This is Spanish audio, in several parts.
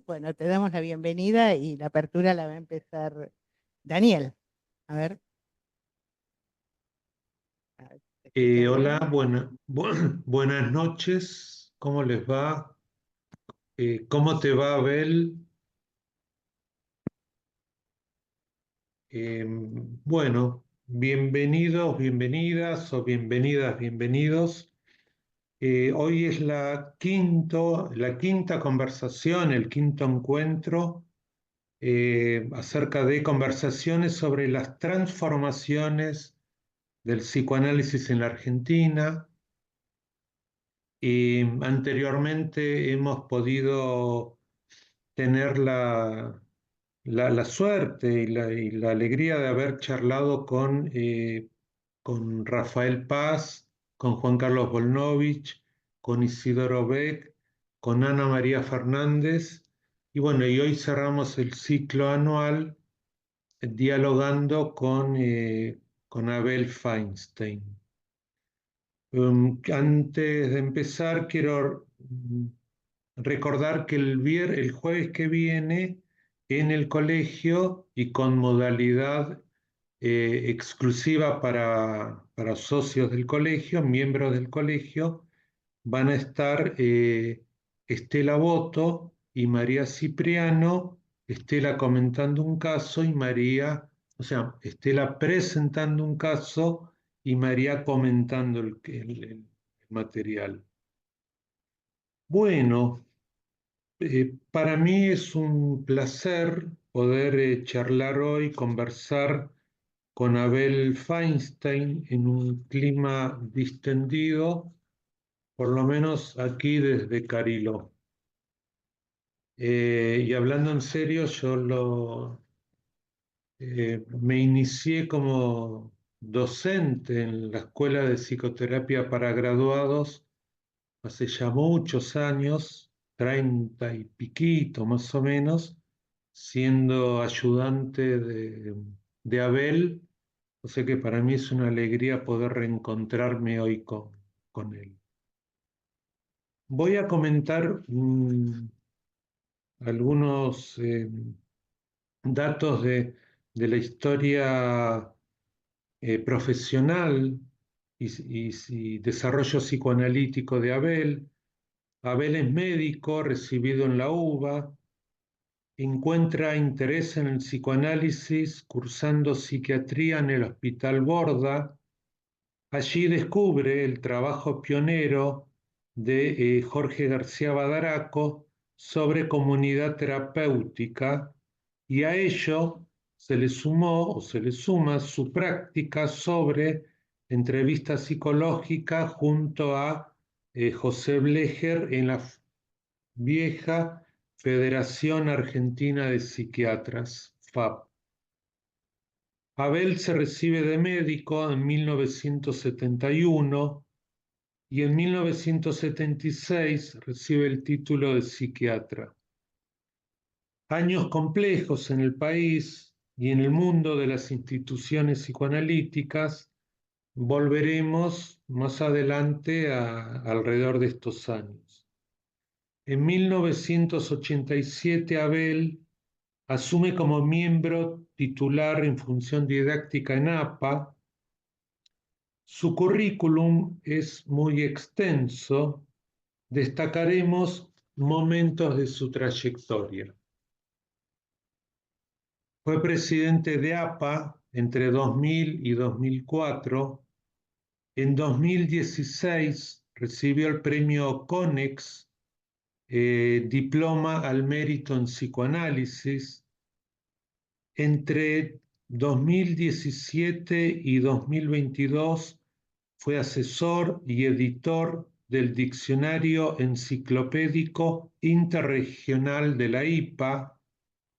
Bueno, te damos la bienvenida y la apertura la va a empezar Daniel. A ver. A ver si se escucha Hola, bien. buenas noches, ¿cómo les va? ¿Cómo te va, Abel? Bueno, bienvenidos, bienvenidas o bienvenidas, bienvenidos. Hoy es la quinta conversación, el quinto encuentro acerca de conversaciones sobre las transformaciones del psicoanálisis en la Argentina. Anteriormente hemos podido tener la suerte y la alegría de haber charlado con Rafael Paz, con Juan Carlos Volnovich, con Isidoro Beck, con Ana María Fernández. Y bueno, y hoy cerramos el ciclo anual dialogando con Abel Feinstein. Antes de empezar, quiero recordar que el jueves que viene en el colegio y con modalidad exclusiva para socios del colegio, miembros del colegio, van a estar Estela Boto y María Cipriano, Estela comentando un caso y María, o sea, Estela presentando un caso y María comentando el material. Bueno, para mí es un placer poder charlar hoy, conversar con Abel Feinstein en un clima distendido, por lo menos aquí desde Cariló. Y hablando en serio, me inicié como docente en la Escuela de Psicoterapia para Graduados hace ya muchos años, 30 y piquito más o menos, siendo ayudante de Abel. O sea que para mí es una alegría poder reencontrarme hoy con él. Voy a comentar algunos datos de la historia profesional y desarrollo psicoanalítico de Abel. Abel es médico, recibido en la UBA, encuentra interés en el psicoanálisis cursando psiquiatría en el Hospital Borda. Allí descubre el trabajo pionero de Jorge García Badaraco sobre comunidad terapéutica y a ello se le sumó o se le suma su práctica sobre entrevista psicológica junto a José Blecher en la vieja Federación Argentina de Psiquiatras, FAP. Abel se recibe de médico en 1971 y en 1976 recibe el título de psiquiatra. Años complejos en el país y en el mundo de las instituciones psicoanalíticas. Volveremos más adelante alrededor de estos años. En 1987 Abel asume como miembro titular en función didáctica en APA. Su currículum es muy extenso, destacaremos momentos de su trayectoria. Fue presidente de APA entre 2000 y 2004. En 2016 recibió el premio CONEX, Diploma al Mérito en Psicoanálisis. Entre 2017 y 2022 fue asesor y editor del Diccionario Enciclopédico Interregional de la IPA,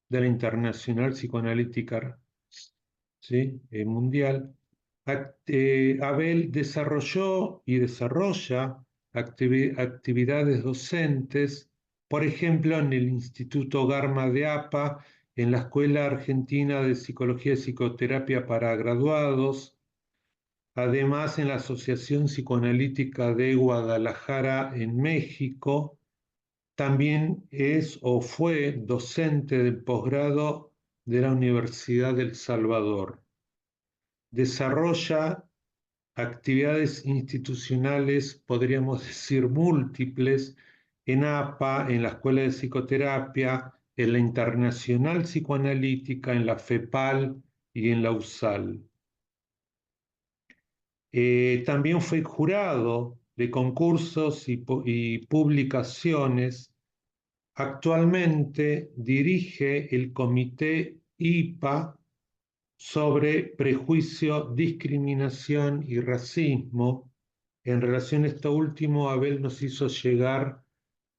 de la Internacional Psicoanalítica, ¿sí? Mundial. Abel desarrolló y desarrolla actividades docentes, por ejemplo, en el Instituto Garma de APA, en la Escuela Argentina de Psicología y Psicoterapia para Graduados, además en la Asociación Psicoanalítica de Guadalajara en México, también es o fue docente del posgrado de la Universidad del Salvador. Desarrolla actividades institucionales, podríamos decir, múltiples en APA, en la Escuela de Psicoterapia, en la Internacional Psicoanalítica, en la FEPAL y en la USAL. También fue jurado de concursos y publicaciones. Actualmente dirige el Comité IPA sobre prejuicio, discriminación y racismo. En relación a esto último, Abel nos hizo llegar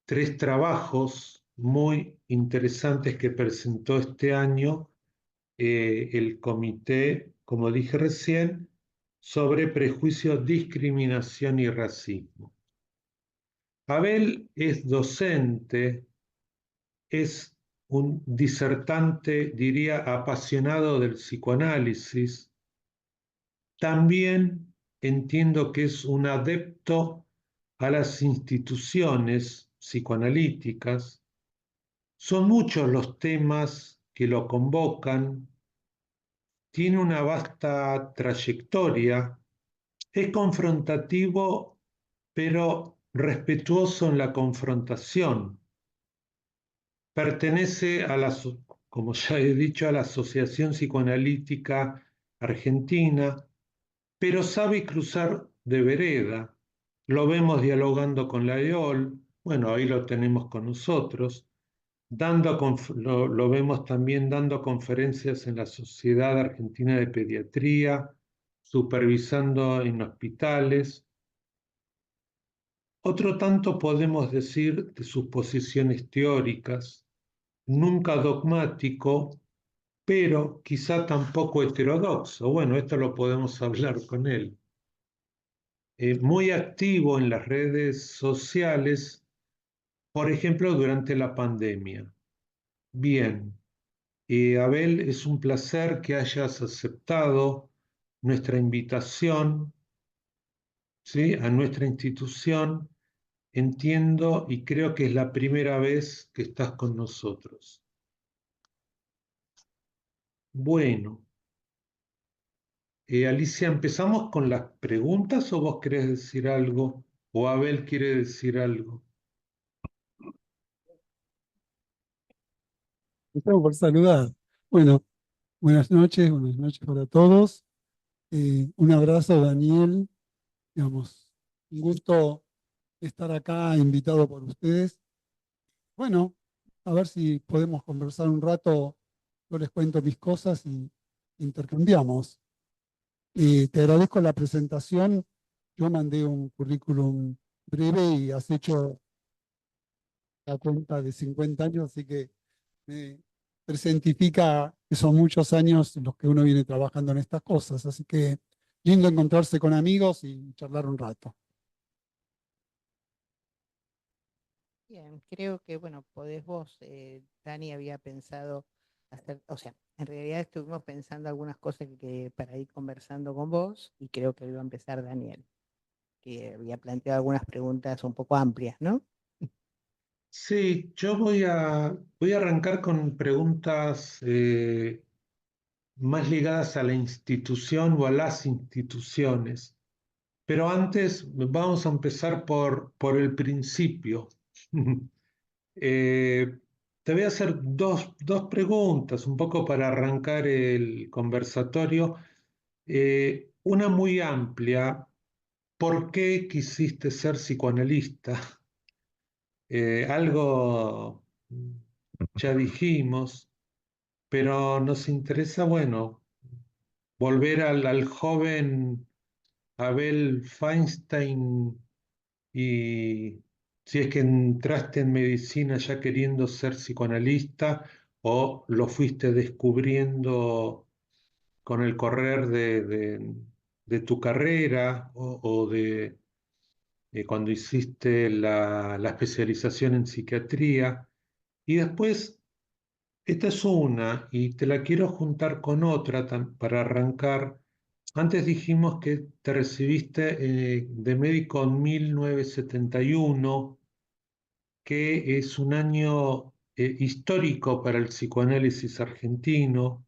3 trabajos muy interesantes que presentó este año el comité, como dije recién, sobre prejuicio, discriminación y racismo. Abel es docente, es un disertante, diría, apasionado del psicoanálisis. También entiendo que es un adepto a las instituciones psicoanalíticas. Son muchos los temas que lo convocan. Tiene una vasta trayectoria. Es confrontativo, pero respetuoso en la confrontación. Pertenece a la, como ya he dicho, a la Asociación Psicoanalítica Argentina, pero sabe cruzar de vereda. Lo vemos dialogando con la EOL, bueno, ahí lo tenemos con nosotros, lo vemos también dando conferencias en la Sociedad Argentina de Pediatría, supervisando en hospitales. Otro tanto podemos decir de sus posiciones teóricas, nunca dogmático, pero quizá tampoco heterodoxo. Bueno, esto lo podemos hablar con él. Muy activo en las redes sociales, por ejemplo, durante la pandemia. Bien, Abel, es un placer que hayas aceptado nuestra invitación, ¿sí?, a nuestra institución. Entiendo y creo que es la primera vez que estás con nosotros. Bueno, Alicia, ¿empezamos con las preguntas o vos querés decir algo? ¿O Abel quiere decir algo? Estamos por saludar. Bueno, buenas noches para todos. Un abrazo, Daniel. Digamos, un gusto estar acá, invitado por ustedes. Bueno, a ver si podemos conversar un rato. Yo les cuento mis cosas y intercambiamos. Te agradezco la presentación. Yo mandé un currículum breve y has hecho la cuenta de 50 años, así que me presentifica que son muchos años los que uno viene trabajando en estas cosas. Así que lindo encontrarse con amigos y charlar un rato. Bien, creo que, bueno, podés vos, Dani había pensado hacer, o sea, en realidad estuvimos pensando algunas cosas para ir conversando con vos y creo que iba a empezar Daniel, que había planteado algunas preguntas un poco amplias, ¿no? Sí, yo voy a arrancar con preguntas más ligadas a la institución o a las instituciones. Pero antes vamos a empezar por el principio. Eh, Te voy a hacer dos preguntas, un poco para arrancar el conversatorio. Una muy amplia, ¿por qué quisiste ser psicoanalista? Algo ya dijimos, pero nos interesa, bueno, volver al joven Abel Feinstein y si es que entraste en medicina ya queriendo ser psicoanalista o lo fuiste descubriendo con el correr de tu carrera o de cuando hiciste la especialización en psiquiatría. Y después, esta es una, y te la quiero juntar con otra para arrancar. Antes dijimos que te recibiste de médico en 1971 que es un año histórico para el psicoanálisis argentino,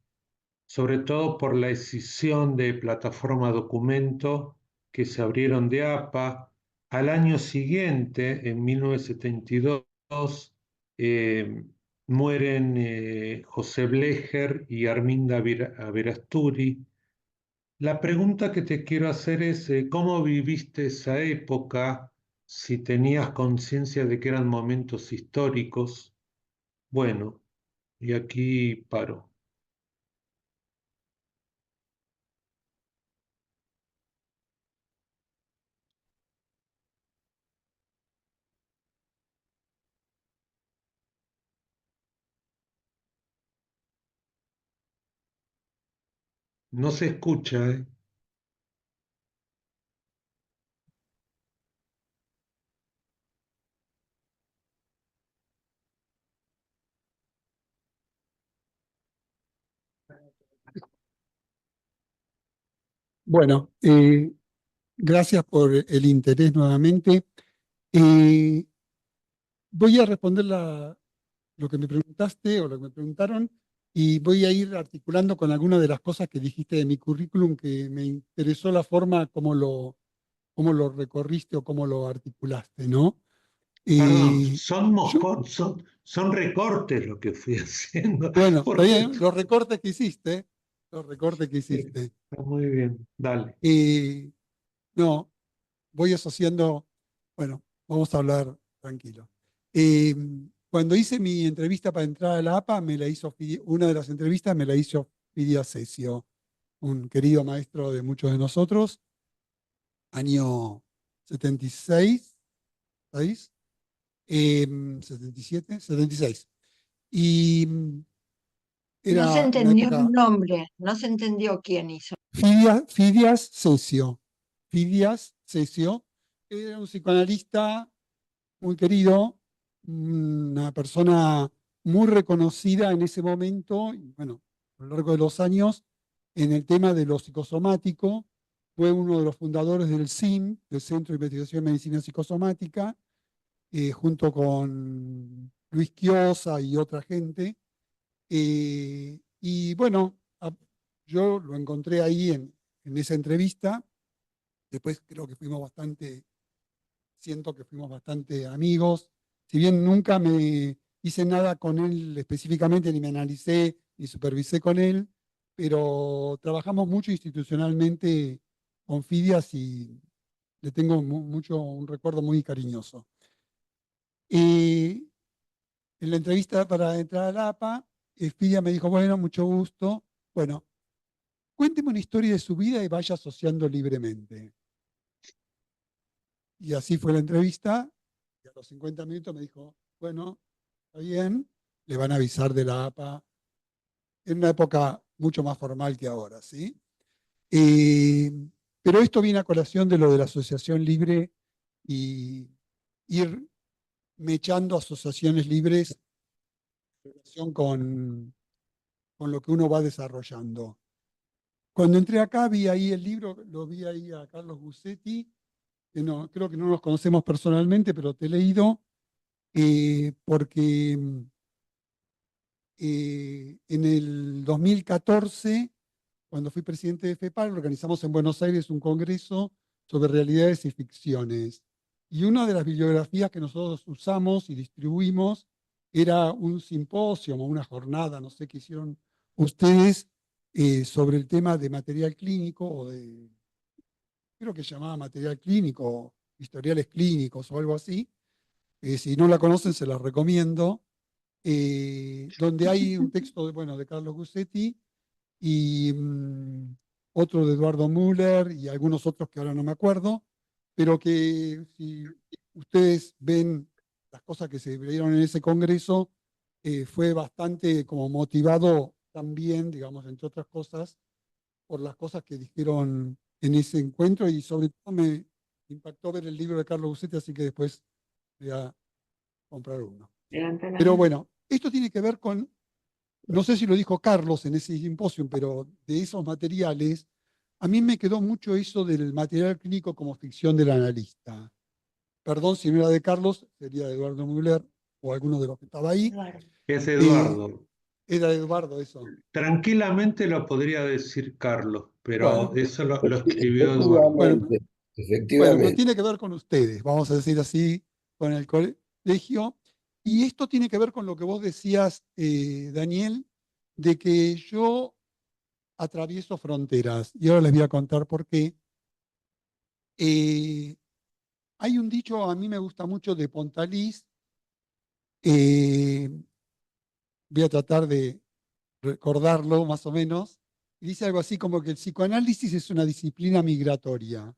sobre todo por la escisión de Plataforma Documento que se abrieron de APA. Al año siguiente, en 1972, eh, mueren José Blecher y Arminda Averasturi. La pregunta que te quiero hacer es, ¿cómo viviste esa época? Si tenías conciencia de que eran momentos históricos. Bueno, y aquí paro. No se escucha, ¿eh? Bueno, gracias por el interés nuevamente. Eh, Voy a responder lo que me preguntaste o lo que me preguntaron y voy a ir articulando con algunas de las cosas que dijiste de mi currículum que me interesó la forma como lo recorriste o cómo lo articulaste, ¿no? Perdón, Yo, son recortes lo que fui haciendo, bueno, está porque bien, los recortes que hiciste, los recortes que hiciste. está muy bien, dale. Eh, no, voy asociando, bueno, vamos a hablar tranquilo. Eh, Cuando hice mi entrevista para entrar a la APA, una de las entrevistas me la hizo Fidia Sesio, un querido maestro de muchos de nosotros, año 76, ¿sabéis? 77, 76. Y No se era la entendió el época nombre, no se entendió quién hizo. Fidias Sesio. Fidias Sesio era un psicoanalista muy querido, una persona muy reconocida en ese momento, y bueno, a lo largo de los años, en el tema de lo psicosomático. Fue uno de los fundadores del CIM, del Centro de Investigación en Medicina Psicosomática, junto con Luis Quiosa y otra gente. Y bueno, yo lo encontré ahí en esa entrevista. Después creo que siento que fuimos bastante amigos. Si bien nunca me hice nada con él específicamente, ni me analicé, ni supervisé con él, pero trabajamos mucho institucionalmente con Fidias y le tengo un recuerdo muy cariñoso. Y en la entrevista para entrar a la APA, Fidias me dijo, bueno, mucho gusto. Bueno, cuénteme una historia de su vida y vaya asociando libremente. Y así fue la entrevista. Y a los 50 minutos me dijo, bueno, está bien, le van a avisar de la APA en una época mucho más formal que ahora, ¿sí? Eh, pero esto viene a colación de lo de la asociación libre y ir mechando asociaciones libres en relación con lo que uno va desarrollando. Cuando entré acá, vi ahí el libro, lo vi ahí a Carlos Gussetti, que no, creo que no nos conocemos personalmente, pero te he leído, porque en el 2014, cuando fui presidente de FEPAL, organizamos en Buenos Aires un congreso sobre realidades y ficciones. Y una de las bibliografías que nosotros usamos y distribuimos era un simposio o una jornada, no sé qué hicieron ustedes, sobre el tema de material clínico creo que se llamaba material clínico, historiales clínicos o algo así. Si no la conocen, se las recomiendo. Donde hay un texto bueno, de Carlos Gussetti y otro de Eduardo Müller y algunos otros que ahora no me acuerdo, pero que si ustedes ven las cosas que se vieron en ese congreso, fue bastante como motivado también, digamos, entre otras cosas, por las cosas que dijeron en ese encuentro y sobre todo me impactó ver el libro de Carlos Gussetti, así que después voy a comprar uno. Pero bueno, esto tiene que ver con, no sé si lo dijo Carlos en ese simposio, pero de esos materiales, a mí me quedó mucho eso del material clínico como ficción del analista. perdón si no era de Carlos, sería de Eduardo Müller o alguno de los que estaba ahí. Es Eduardo. Era de Eduardo eso. Tranquilamente lo podría decir Carlos, pero Bueno, eso lo escribió Eduardo. bueno, Efectivamente, bueno, pero efectivamente. tiene que ver con ustedes, vamos a decir así, con el colegio. Y esto tiene que ver con lo que vos decías, Daniel, de que yo atravieso fronteras. Y ahora les voy a contar por qué. Hay un dicho, a mí me gusta mucho, de Pontalís. Voy a tratar de recordarlo más o menos. Y dice algo así como que el psicoanálisis es una disciplina migratoria,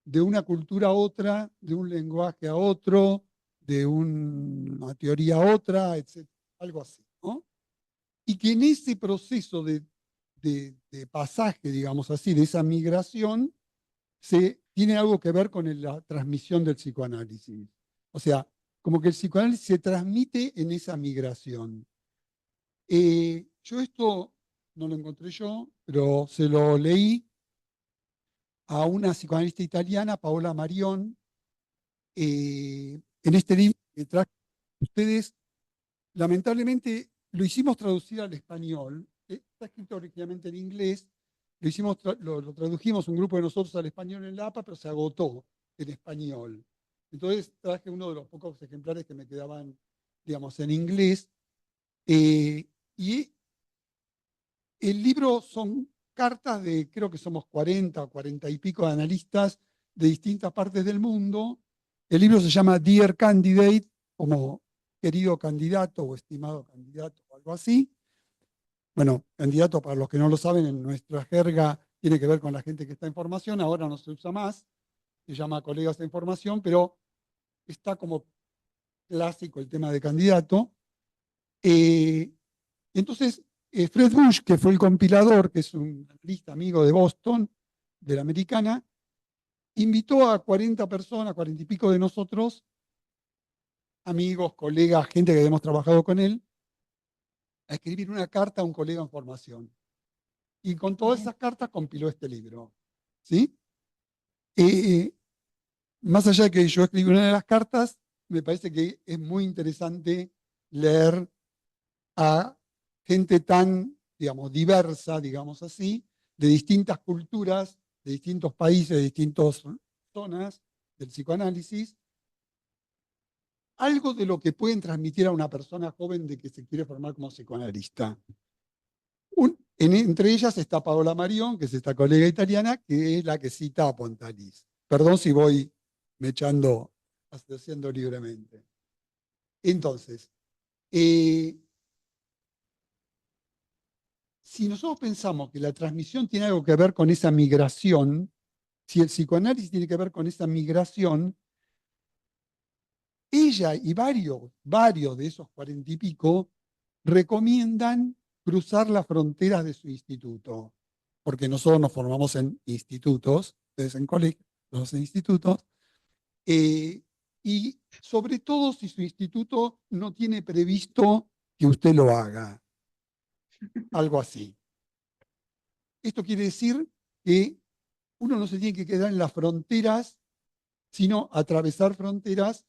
de una cultura a otra, de un lenguaje a otro, de una teoría a otra, etc. Algo así, ¿no? Y que en ese proceso de pasaje, digamos así, de esa migración, tiene algo que ver con la transmisión del psicoanálisis. O sea, como que el psicoanálisis se transmite en esa migración. Yo esto no lo encontré yo, pero se lo leí a una psicoanalista italiana, Paola Marion, en este libro que traje a ustedes. Lamentablemente lo hicimos traducir al español, está escrito originalmente en inglés, lo tradujimos un grupo de nosotros al español en la APA, pero se agotó en español. Entonces traje uno de los pocos ejemplares que me quedaban, digamos, en inglés. Y el libro son cartas de, creo que somos 40 o 40 y pico de analistas de distintas partes del mundo. El libro se llama Dear Candidate, como querido candidato o estimado candidato o algo así. Bueno, candidato, para los que no lo saben, en nuestra jerga tiene que ver con la gente que está en formación, ahora no se usa más, se llama colegas de información, pero está como clásico el tema de candidato. Entonces, Fred Bush, que fue el compilador, que es un analista amigo de Boston, de la americana, invitó a 40 personas, 40 y pico de nosotros, amigos, colegas, gente que habíamos trabajado con él, a escribir una carta a un colega en formación. Y con todas esas cartas compiló este libro. ¿Sí? Más allá de que yo escribí una de las cartas, me parece que es muy interesante leer a gente tan, digamos, diversa, digamos así, de distintas culturas, de distintos países, de distintas zonas del psicoanálisis, algo de lo que pueden transmitir a una persona joven de que se quiere formar como psicoanalista. Entre ellas está Paola Marion, que es esta colega italiana, que es la que cita a Pontalís. Perdón si voy mechando, haciendo libremente. Entonces, si nosotros pensamos que la transmisión tiene algo que ver con esa migración, si el psicoanálisis tiene que ver con esa migración, ella y varios de esos 40 y pico recomiendan cruzar las fronteras de su instituto, porque nosotros nos formamos en institutos, ustedes en colegios, nosotros en institutos, y sobre todo si su instituto no tiene previsto que usted lo haga, algo así. Esto quiere decir que uno no se tiene que quedar en las fronteras, sino atravesar fronteras,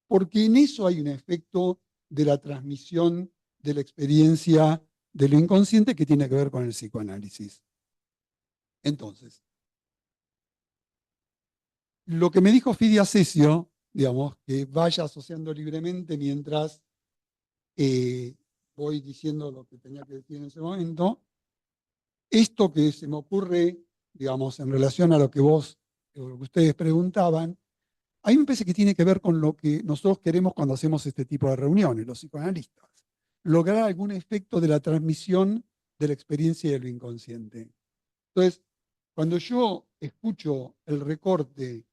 porque en eso hay un efecto de la transmisión de la experiencia de lo inconsciente que tiene que ver con el psicoanálisis. Entonces, lo que me dijo Fidia Cesio, digamos, que vaya asociando libremente mientras voy diciendo lo que tenía que decir en ese momento, esto que se me ocurre, digamos, en relación a lo que ustedes preguntaban, a mí me parece que tiene que ver con lo que nosotros queremos cuando hacemos este tipo de reuniones, los psicoanalistas. Lograr algún efecto de la transmisión de la experiencia de lo inconsciente. Entonces, cuando yo escucho el recorte,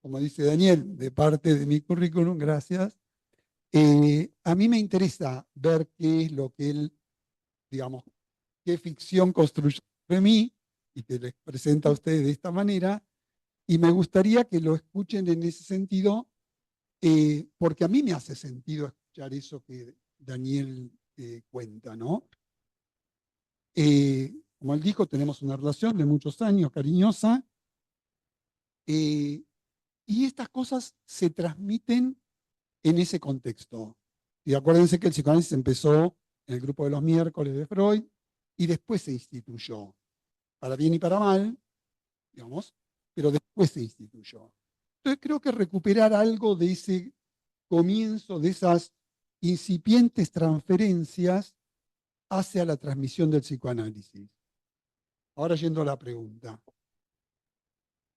como dice Daniel, de parte de mi currículum, gracias, a mí me interesa ver qué es lo que él, digamos, qué ficción construyó sobre mí y que les presenta a ustedes de esta manera, y me gustaría que lo escuchen en ese sentido, porque a mí me hace sentido escuchar eso que Daniel cuenta, ¿no? Como él dijo, tenemos una relación de muchos años, cariñosa, Y estas cosas se transmiten en ese contexto. Y acuérdense que el psicoanálisis empezó en el grupo de los miércoles de Freud y después se instituyó, para bien y para mal, digamos, pero después se instituyó. Entonces creo que recuperar algo de ese comienzo, de esas incipientes transferencias hacia la transmisión del psicoanálisis. Ahora yendo a la pregunta.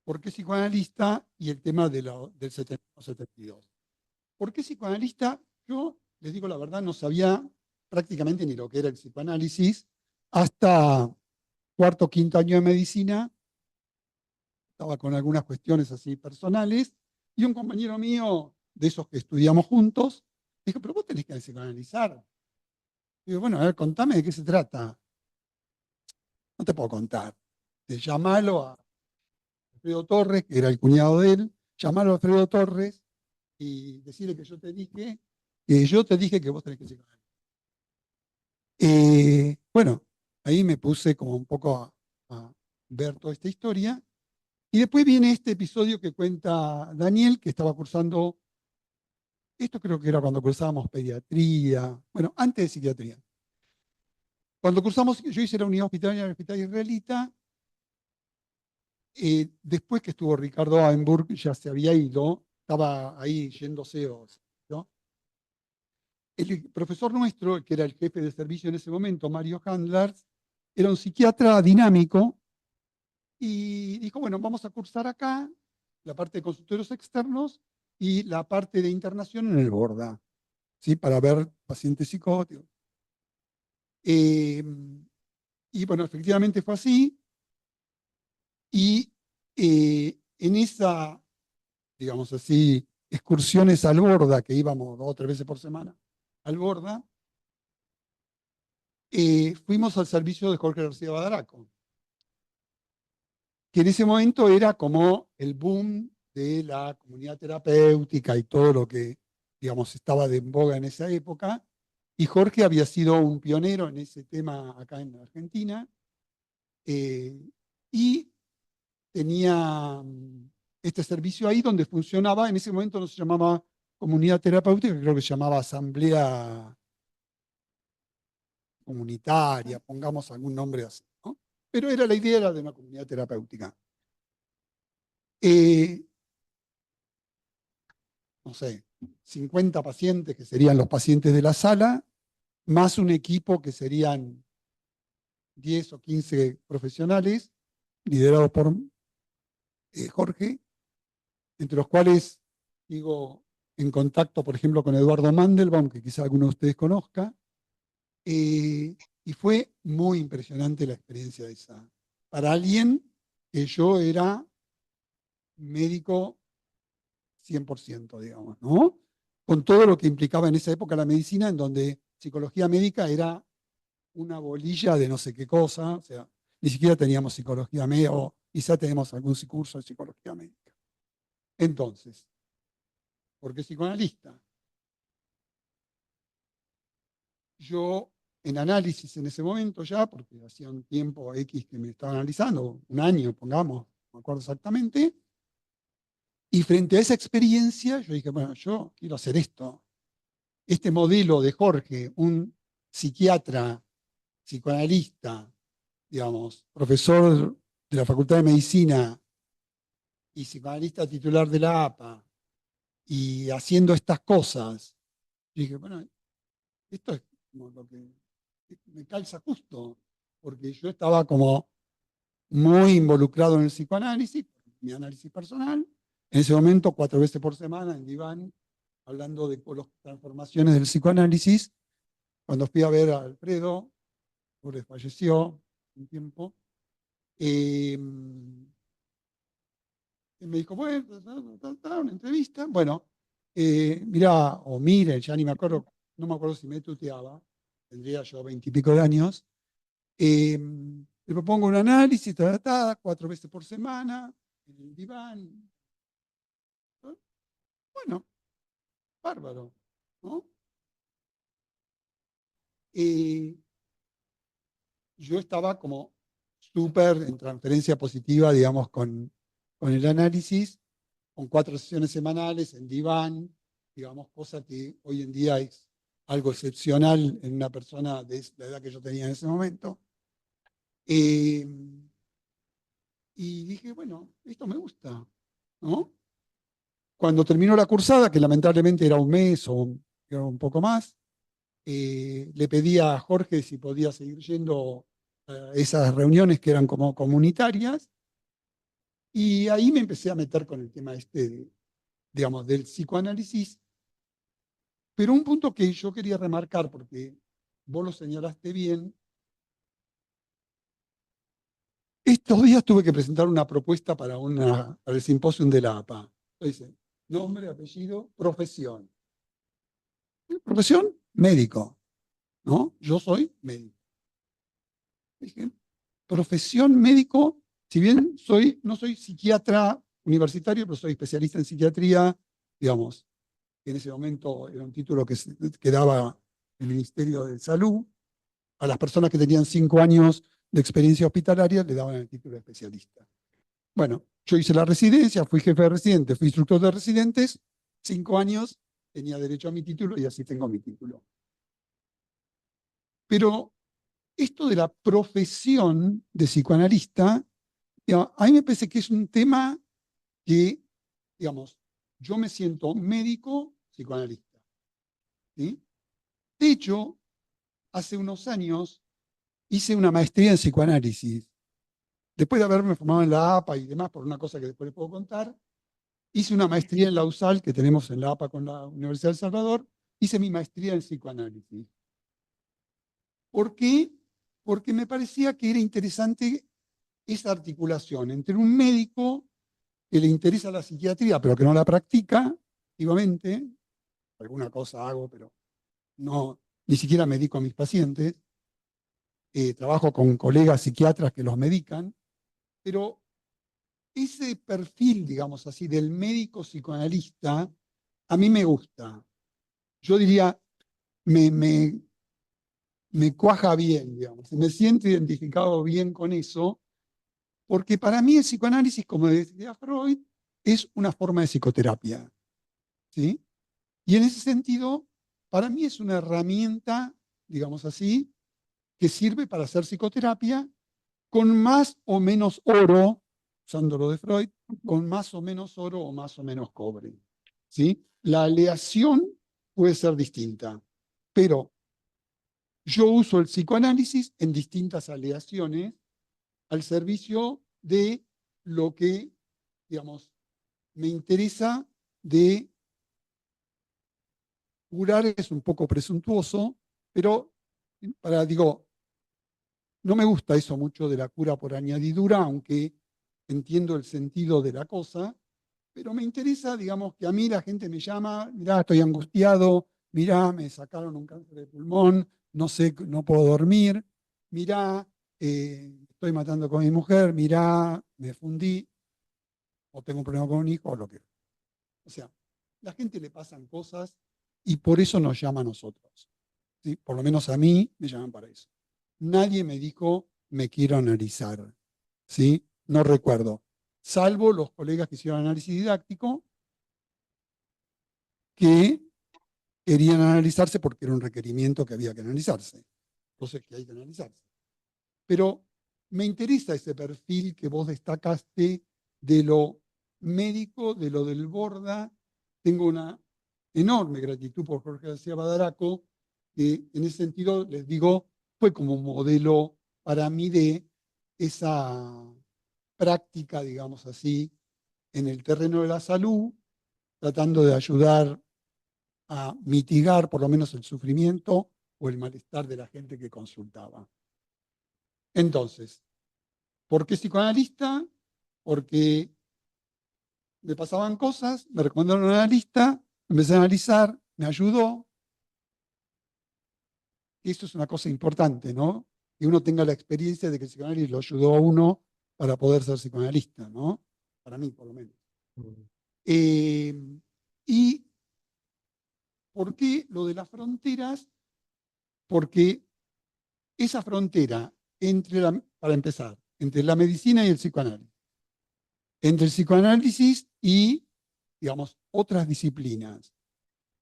¿Por qué psicoanalista? Y el tema del 72. ¿Por qué psicoanalista? Yo, les digo la verdad, no sabía prácticamente ni lo que era el psicoanálisis hasta cuarto o quinto año de medicina. Estaba con algunas cuestiones así personales y un compañero mío, de esos que estudiamos juntos, dijo, pero vos tenés que psicoanalizar. Digo, bueno, a ver, contame de qué se trata. No te puedo contar. Llamalo a Alfredo Torres, que era el cuñado de él, llamalo a Alfredo Torres y decirle que yo te dije que vos tenés que psicoanalizar. Bueno, ahí me puse como un poco a ver toda esta historia. Y después viene este episodio que cuenta Daniel, que estaba cursando, esto creo que era cuando cursábamos pediatría, bueno, antes de psiquiatría. Cuando cursamos, yo hice la unidad hospitalaria en el hospital israelita, después que estuvo Ricardo Aenburg, ya se había ido, estaba ahí yéndose, ¿no? El profesor nuestro, que era el jefe de servicio en ese momento, Mario Handlers, era un psiquiatra dinámico y dijo, bueno, vamos a cursar acá la parte de consultorios externos y la parte de internación en el Borda, ¿sí? Para ver pacientes psicóticos. Y bueno, efectivamente fue así. Y en esa, digamos así, excursiones al Borda, que íbamos 2 o 3 veces por semana al Borda, fuimos al servicio de Jorge García Badaraco, que en ese momento era como el boom de la comunidad terapéutica y todo lo que, digamos, estaba de en boga en esa época. Y Jorge había sido un pionero en ese tema acá en Argentina. Y tenía este servicio ahí donde funcionaba, en ese momento no se llamaba comunidad terapéutica, creo que se llamaba asamblea comunitaria, pongamos algún nombre así, ¿no? Pero era la idea era de una comunidad terapéutica. No sé, 50 pacientes que serían los pacientes de la sala, más un equipo que serían 10 o 15 profesionales, liderados por Jorge, entre los cuales digo en contacto, por ejemplo, con Eduardo Mandelbaum, que quizá alguno de ustedes conozca, y fue muy impresionante la experiencia de esa. Para alguien que yo era médico 100%, digamos, ¿no? Con todo lo que implicaba en esa época la medicina, en donde psicología médica era una bolilla de no sé qué cosa, o sea, ni siquiera teníamos psicología médica, o quizá tenemos algún curso de psicología médica. Entonces, ¿por qué psicoanalista? Yo, en análisis en ese momento ya, porque hacía un tiempo X que me estaba analizando, un año, pongamos, no me acuerdo exactamente, y frente a esa experiencia, yo dije, bueno, yo quiero hacer esto. Este modelo de Jorge, un psiquiatra, psicoanalista, digamos, profesor de la Facultad de Medicina y psicoanalista titular de la APA, y haciendo estas cosas, yo dije, bueno, esto es como lo que me calza justo, porque yo estaba como muy involucrado en el psicoanálisis, mi análisis personal, en ese momento 4 veces por semana en diván, hablando de las transformaciones del psicoanálisis. Cuando fui a ver a Alfredo, porque falleció un tiempo, y me dijo, bueno, una entrevista, bueno, mirá, o mire, ya ni me acuerdo, no me acuerdo si me tuteaba, tendría yo 20 y pico de años, le propongo un análisis, 4 veces por semana, en el diván. Bueno, bárbaro, ¿no? Yo estaba como súper en transferencia positiva, digamos, con el análisis, con 4 sesiones semanales en diván, digamos, cosa que hoy en día es algo excepcional en una persona de la edad que yo tenía en ese momento. Y dije, bueno, esto me gusta, ¿no? Cuando terminó la cursada, que lamentablemente era un mes o era un poco más, le pedí a Jorge si podía seguir yendo a esas reuniones que eran como comunitarias, y ahí me empecé a meter con el tema digamos, del psicoanálisis. Pero un punto que yo quería remarcar, porque vos lo señalaste bien, estos días tuve que presentar una propuesta para el simposio de la APA. Dice, nombre, apellido, profesión. Profesión, médico, ¿no? Yo soy médico. Dije, profesión médico, si bien no soy psiquiatra universitario, pero soy especialista en psiquiatría, digamos, en ese momento era un título que daba el Ministerio de Salud. A las personas que tenían 5 años de experiencia hospitalaria le daban el título de especialista. Bueno, yo hice la residencia, fui jefe de residentes, fui instructor de residentes, 5 años, tenía derecho a mi título y así tengo mi título. Pero esto de la profesión de psicoanalista, digamos, a mí me parece que es un tema que, digamos, yo me siento médico psicoanalista, ¿sí? De hecho, hace unos años hice una maestría en psicoanálisis. Después de haberme formado en la APA y demás, por una cosa que después les puedo contar, hice una maestría en la USAL, que tenemos en la APA con la Universidad de El Salvador, hice mi maestría en psicoanálisis. ¿Por qué? Porque me parecía que era interesante esa articulación entre un médico que le interesa la psiquiatría, pero que no la practica activamente, alguna cosa hago, pero no, ni siquiera medico a mis pacientes, trabajo con colegas psiquiatras que los medican, pero ese perfil, digamos así, del médico psicoanalista, a mí me gusta. Yo diría, me cuaja bien, digamos, me siento identificado bien con eso, porque para mí el psicoanálisis, como decía Freud, es una forma de psicoterapia, ¿sí? Y en ese sentido, para mí es una herramienta, digamos así, que sirve para hacer psicoterapia con más o menos oro, usando lo de Freud, con más o menos oro o más o menos cobre, ¿sí? La aleación puede ser distinta, pero yo uso el psicoanálisis en distintas aleaciones al servicio de lo que, digamos, me interesa de curar. Es un poco presuntuoso, pero no me gusta eso mucho de la cura por añadidura, aunque entiendo el sentido de la cosa, pero me interesa, digamos, que a mí la gente me llama, mirá, estoy angustiado, mirá, me sacaron un cáncer de pulmón, no sé, no puedo dormir, mirá, estoy matando con mi mujer, mirá, me fundí, o tengo un problema con un hijo, o lo que. O sea, la gente le pasan cosas y por eso nos llama a nosotros, ¿sí? Por lo menos a mí me llaman para eso. Nadie me dijo, me quiero analizar, ¿sí? No recuerdo, salvo los colegas que hicieron análisis didáctico, que querían analizarse porque era un requerimiento que había que analizarse. Entonces, que hay que analizarse. Pero me interesa ese perfil que vos destacaste de lo médico, de lo del Borda. Tengo una enorme gratitud por Jorge García Badaraco, que en ese sentido, les digo, fue como un modelo para mí de esa práctica, digamos así, en el terreno de la salud, tratando de ayudar a mitigar por lo menos el sufrimiento o el malestar de la gente que consultaba. Entonces, ¿por qué psicoanalista? Porque me pasaban cosas, me recomendaron un analista, empecé a analizar, me ayudó. Y esto es una cosa importante, ¿no? Que uno tenga la experiencia de que el psicoanálisis lo ayudó a uno para poder ser psicoanalista, ¿no? Para mí, por lo menos. ¿Y por qué lo de las fronteras? Porque esa frontera para empezar, entre la medicina y el psicoanálisis, entre el psicoanálisis y digamos, otras disciplinas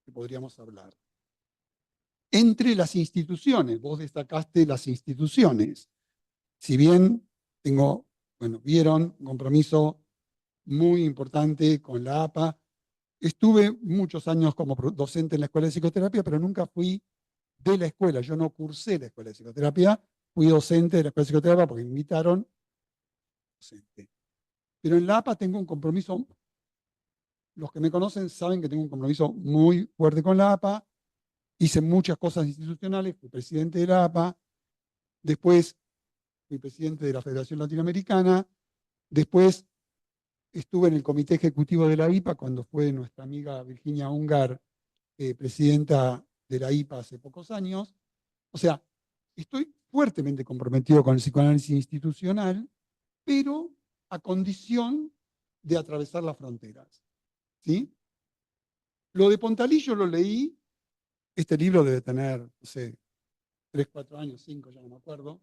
que podríamos hablar. Entre las instituciones, vos destacaste las instituciones. Si bien tengo, bueno, vieron, un compromiso muy importante con la APA. Estuve muchos años como docente en la Escuela de Psicoterapia, pero nunca fui de la escuela. Yo no cursé la Escuela de Psicoterapia, fui docente de la Escuela de Psicoterapia porque me invitaron. Docente. Pero en la APA tengo un compromiso, los que me conocen saben que tengo un compromiso muy fuerte con la APA. Hice muchas cosas institucionales, fui presidente de la APA, después fui presidente de la Federación Latinoamericana, después estuve en el comité ejecutivo de la IPA cuando fue nuestra amiga Virginia Ungar, presidenta de la IPA hace pocos años. O sea, estoy fuertemente comprometido con el psicoanálisis institucional, pero a condición de atravesar las fronteras. ¿Sí? Lo de Pontalillo lo leí, este libro debe tener, no sé, 3, 4 años, 5, ya no me acuerdo.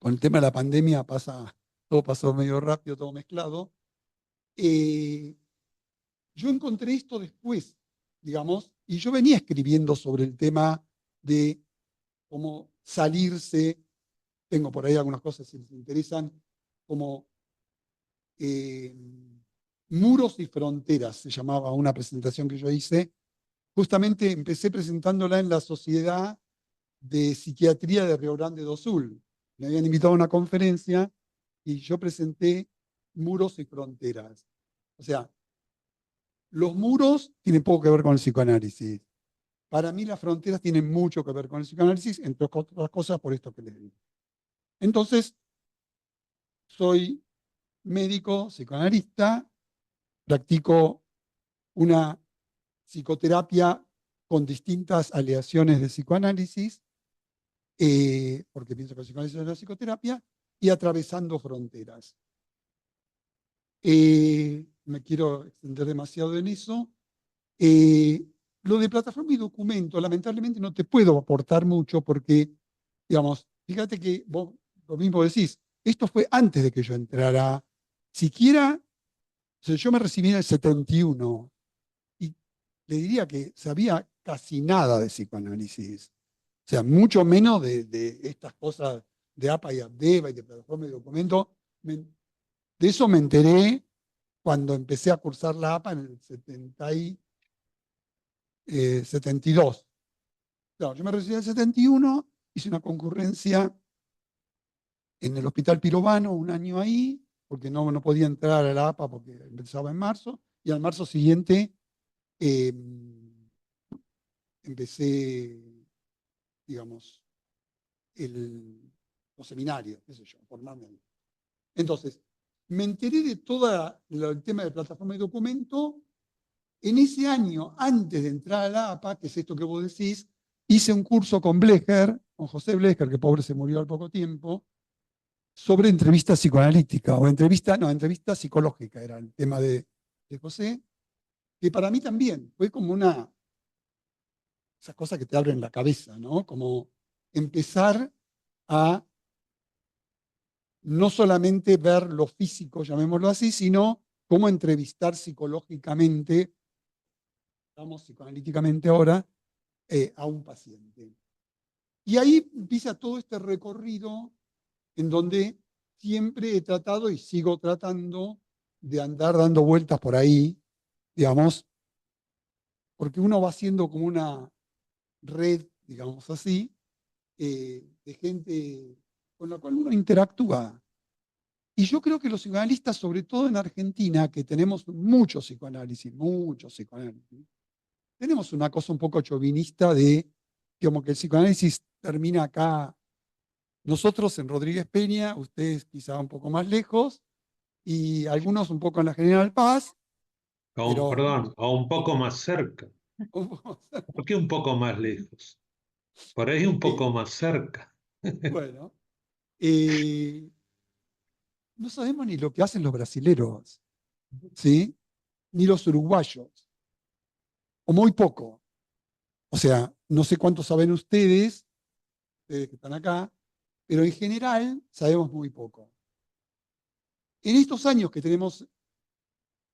Con el tema de la pandemia todo pasó medio rápido, todo mezclado. Yo encontré esto después, digamos, y yo venía escribiendo sobre el tema de cómo salirse, tengo por ahí algunas cosas si les interesan, como muros y fronteras, se llamaba una presentación que yo hice. Justamente empecé presentándola en la Sociedad de Psiquiatría de Río Grande do Sul. Me habían invitado a una conferencia y yo presenté muros y fronteras. O sea, los muros tienen poco que ver con el psicoanálisis. Para mí las fronteras tienen mucho que ver con el psicoanálisis, entre otras cosas por esto que les digo. Entonces, soy médico, psicoanalista, practico una psicoterapia con distintas aleaciones de psicoanálisis, porque pienso que el psicoanálisis es la psicoterapia, y atravesando fronteras. Me quiero extender demasiado en eso. Lo de plataforma y documento, lamentablemente no te puedo aportar mucho porque, digamos, fíjate que vos lo mismo decís, esto fue antes de que yo entrara, siquiera, o sea, yo me recibí en el 71 y le diría que sabía casi nada de psicoanálisis, o sea, mucho menos de estas cosas de APA y APDEVA y de plataforma y documento. De eso me enteré cuando empecé a cursar la APA en el 72. Claro, yo me recibí en el 71, hice una concurrencia en el Hospital Pirovano, un año ahí, porque no podía entrar a la APA porque empezaba en marzo, y al marzo siguiente empecé, digamos, los seminarios, qué sé yo, formarme ahí. Entonces, me enteré de todo el tema de plataforma y documento. En ese año, antes de entrar a la APA, que es esto que vos decís, hice un curso con Blecher, con José Blecher, que pobre se murió al poco tiempo, sobre entrevista psicoanalítica, o entrevista psicológica, era el tema de José, que para mí también fue como esas cosas que te abren la cabeza, ¿no? Como empezar a no solamente ver lo físico, llamémoslo así, sino cómo entrevistar psicológicamente, estamos psicoanalíticamente ahora, a un paciente. Y ahí empieza todo este recorrido en donde siempre he tratado y sigo tratando de andar dando vueltas por ahí, digamos, porque uno va haciendo como una red, digamos así, de gente con la cual uno interactúa. Y yo creo que los psicoanalistas, sobre todo en Argentina, que tenemos mucho psicoanálisis, tenemos una cosa un poco chauvinista de como que el psicoanálisis termina acá, nosotros en Rodríguez Peña, ustedes quizá un poco más lejos, y algunos un poco en la General Paz, pero Perdón, o un poco más cerca. ¿Por qué un poco más lejos? Por ahí un poco más cerca. bueno, no sabemos ni lo que hacen los brasileros, ¿sí? Ni los uruguayos, o muy poco. O sea, no sé cuánto saben ustedes que están acá, pero en general sabemos muy poco. En estos años que tenemos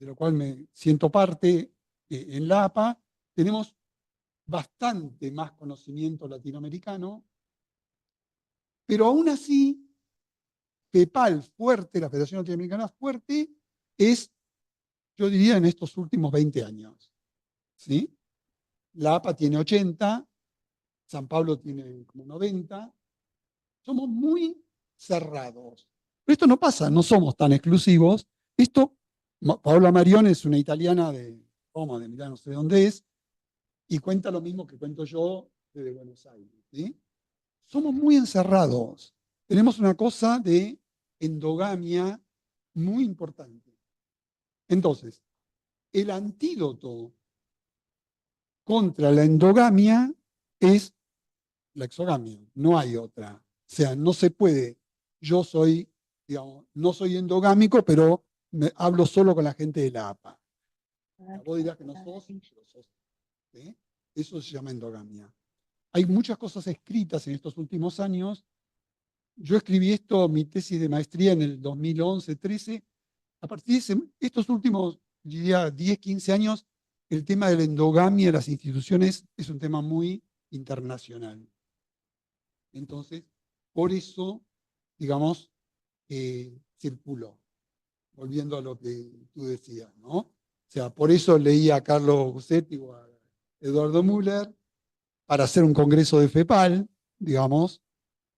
de lo cual me siento parte en la APA, tenemos bastante más conocimiento latinoamericano, pero aún así, FEPAL fuerte, la Federación Latinoamericana fuerte, es, yo diría, en estos últimos 20 años. ¿Sí? La APA tiene 80, San Pablo tiene como 90. Somos muy cerrados. Pero esto no pasa, no somos tan exclusivos. Esto, Paola Marione es una italiana de Roma, de Milán, no sé dónde es, y cuenta lo mismo que cuento yo desde Buenos Aires. ¿Sí? Somos muy encerrados. Tenemos una cosa de endogamia muy importante. Entonces, el antídoto contra la endogamia es la exogamia, no hay otra. O sea, no se puede, yo soy, digamos, no soy endogámico, pero hablo solo con la gente de la APA. Vos dirás que no sos, pero sos. ¿Sí? Eso se llama endogamia. Hay muchas cosas escritas en estos últimos años. Yo escribí esto, mi tesis de maestría en el 2011-13. A partir de estos últimos, diría, 10, 15 años, el tema de la endogamia en las instituciones es un tema muy internacional. Entonces, por eso, digamos, circuló, volviendo a lo que tú decías, ¿no? O sea, por eso leí a Carlos Gussetti o a Eduardo Müller para hacer un congreso de FEPAL, digamos,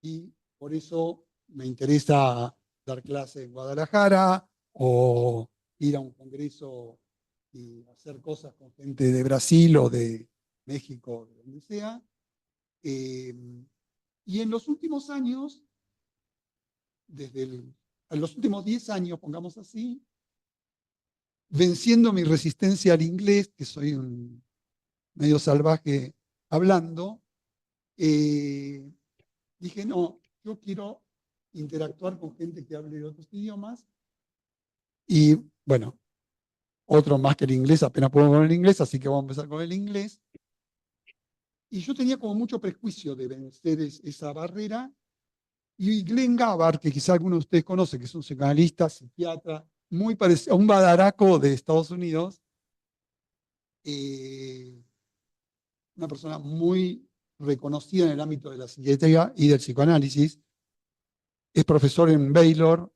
y por eso me interesa dar clase en Guadalajara o ir a un congreso y hacer cosas con gente de Brasil o de México, de donde sea. Y en los últimos años, en los últimos 10 años, pongamos así, venciendo mi resistencia al inglés, que soy un medio salvaje hablando, dije, no, yo quiero interactuar con gente que hable de otros idiomas. Y bueno, otro más que el inglés, apenas puedo con el inglés, así que vamos a empezar con el inglés. Y yo tenía como mucho prejuicio de vencer esa barrera. Y Glenn Gabbard, que quizá alguno de ustedes conoce, que es un psicoanalista, psiquiatra, muy parecido a un badaraco de Estados Unidos, una persona muy reconocida en el ámbito de la psiquiatría y del psicoanálisis, es profesor en Baylor,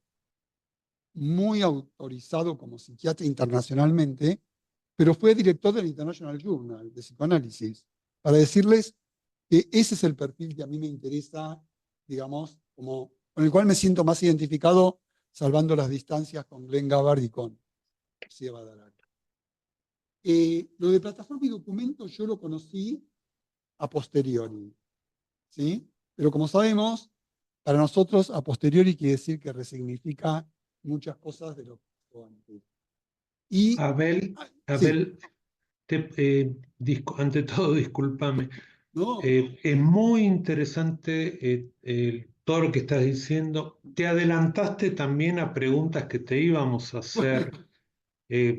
muy autorizado como psiquiatra internacionalmente, pero fue director del International Journal de Psicoanálisis, para decirles que ese es el perfil que a mí me interesa, digamos, como, con el cual me siento más identificado, salvando las distancias con Glenn Gabbard y con García Badaraca. Lo de plataforma y documento yo lo conocí a posteriori, ¿sí? Pero como sabemos, para nosotros a posteriori quiere decir que resignifica muchas cosas de lo que pasó antes. Y, Abel, sí, ante todo, discúlpame. ¿no? Es muy interesante todo lo que estás diciendo. Te adelantaste también a preguntas que te íbamos a hacer.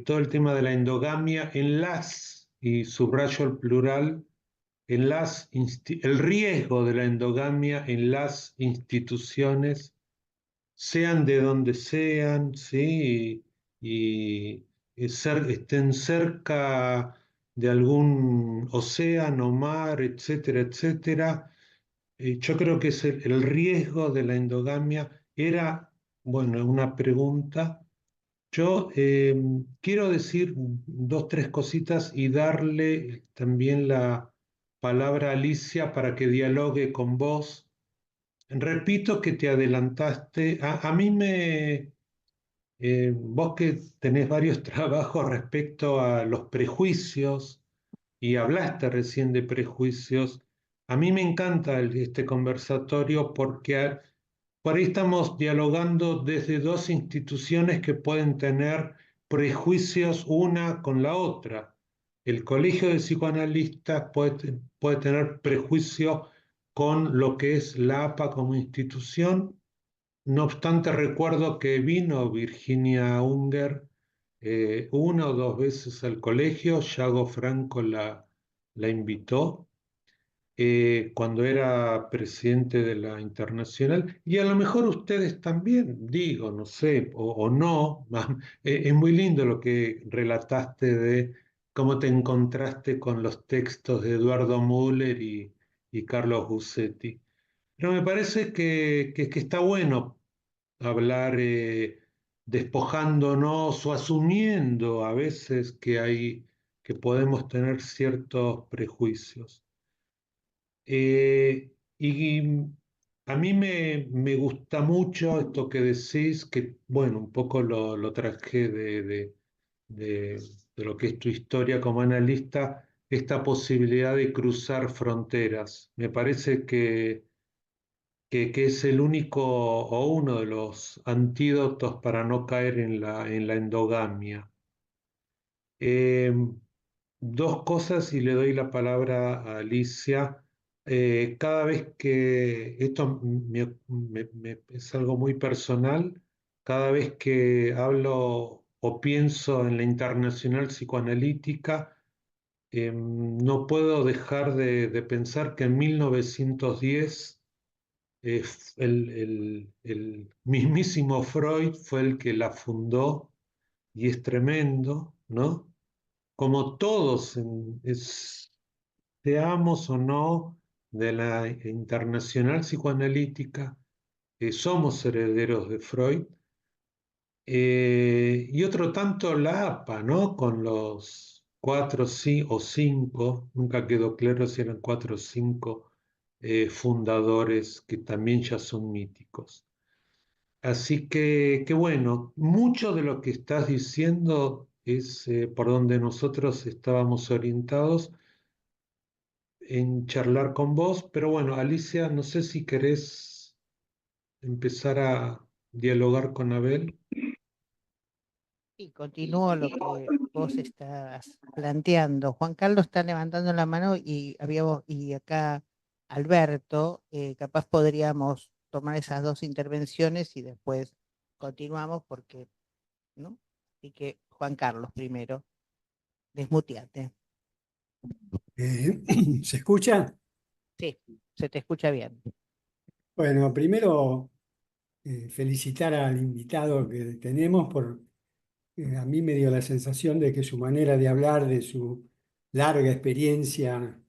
Todo el tema de la endogamia en las, y subrayo el plural, el riesgo de la endogamia en las instituciones, sean de donde sean, ¿sí? Estén cerca de algún océano, mar, etcétera, etcétera. Yo creo que es el riesgo de la endogamia. Era, bueno, una pregunta. Yo quiero decir dos, tres cositas y darle también la palabra a Alicia para que dialogue con vos. Repito que te adelantaste. A mí vos que tenés varios trabajos respecto a los prejuicios y hablaste recién de prejuicios, a mí me encanta este conversatorio porque por ahí estamos dialogando desde dos instituciones que pueden tener prejuicios una con la otra. El Colegio de Psicoanalistas puede tener prejuicio con lo que es la APA como institución. No obstante, recuerdo que vino Virginia Unger una o dos veces al colegio, Yago Franco la invitó. cuando era presidente de la Internacional, y a lo mejor ustedes también, digo, no sé, o no. Es muy lindo lo que relataste de cómo te encontraste con los textos de Eduardo Müller y Carlos Busetti. Pero me parece que está bueno hablar, despojándonos o asumiendo a veces que podemos tener ciertos prejuicios. Y a mí me gusta mucho esto que decís, que bueno, un poco lo traje de- de lo que es tu historia como analista, esta posibilidad de cruzar fronteras. Me parece que es el único o uno de los antídotos para no caer en la endogamia. Eh, Dos cosas y le doy la palabra a Alicia. Cada vez que, esto es algo muy personal, cada vez que hablo o pienso en la internacional psicoanalítica, no puedo dejar de pensar que en 1910 el mismísimo Freud fue el que la fundó y es tremendo, ¿no? Como todos, seamos o no de la internacional psicoanalítica, somos herederos de Freud, y otro tanto la APA, ¿no? Con los cuatro sí, o cinco, nunca quedó claro si eran cuatro o cinco fundadores que también ya son míticos. Así que bueno, mucho de lo que estás diciendo es por donde nosotros estábamos orientados en charlar con vos, pero bueno, Alicia, no sé si querés empezar a dialogar con Abel. Y continúo lo que vos estás planteando. Juan Carlos está levantando la mano y acá Alberto, capaz podríamos tomar esas dos intervenciones y después continuamos porque, ¿no? Así que Juan Carlos primero, desmuteate. ¿Se escucha? Sí, se te escucha bien. Bueno, primero felicitar al invitado que tenemos a mí me dio la sensación de que su manera de hablar, de su larga experiencia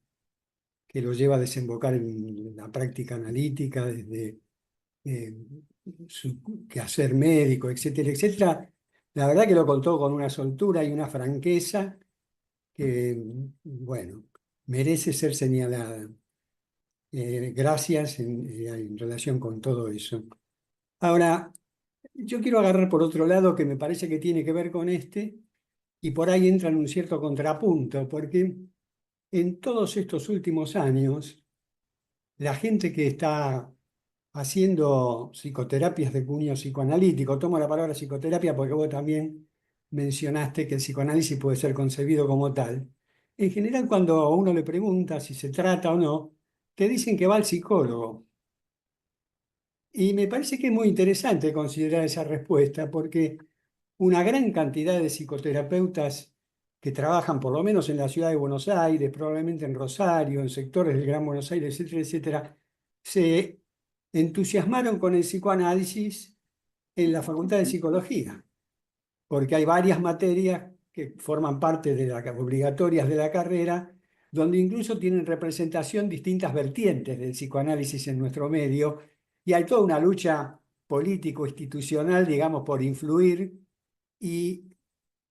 que lo lleva a desembocar en la práctica analítica, desde eh, su quehacer médico, etcétera, etcétera, la verdad que lo contó con una soltura y una franqueza que, bueno, merece ser señalada. Gracias en relación con todo eso. Ahora, yo quiero agarrar por otro lado que me parece que tiene que ver con y por ahí entra en un cierto contrapunto, porque en todos estos últimos años, la gente que está haciendo psicoterapias de cuño psicoanalítico, tomo la palabra psicoterapia porque vos también mencionaste que el psicoanálisis puede ser concebido como tal. En general, cuando a uno le pregunta si se trata o no, te dicen que va al psicólogo. Y me parece que es muy interesante considerar esa respuesta porque una gran cantidad de psicoterapeutas que trabajan por lo menos en la ciudad de Buenos Aires, probablemente en Rosario, en sectores del Gran Buenos Aires, etcétera, etcétera, se entusiasmaron con el psicoanálisis en la Facultad de Psicología, porque hay varias materias que forman parte de las obligatorias de la carrera, donde incluso tienen representación distintas vertientes del psicoanálisis en nuestro medio, y hay toda una lucha político-institucional, digamos, por influir y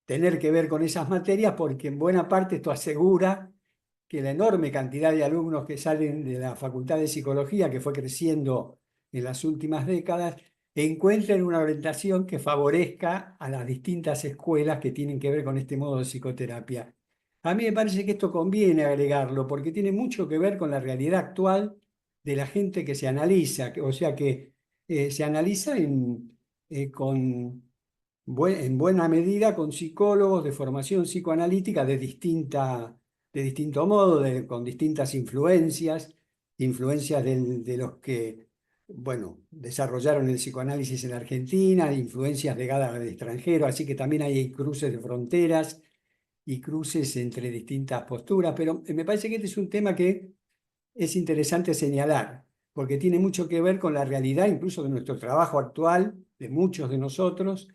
tener que ver con esas materias, porque en buena parte esto asegura que la enorme cantidad de alumnos que salen de la Facultad de Psicología, que fue creciendo en las últimas décadas, encuentren una orientación que favorezca a las distintas escuelas que tienen que ver con este modo de psicoterapia. A mí me parece que esto conviene agregarlo, porque tiene mucho que ver con la realidad actual de la gente que se analiza, o sea que se analiza en buena medida con psicólogos de formación psicoanalítica de distinto modo, con distintas influencias de los que, bueno, desarrollaron el psicoanálisis en Argentina, influencias legadas al extranjero, así que también hay cruces de fronteras y cruces entre distintas posturas, pero me parece que este es un tema que es interesante señalar, porque tiene mucho que ver con la realidad, incluso de nuestro trabajo actual, de muchos de nosotros,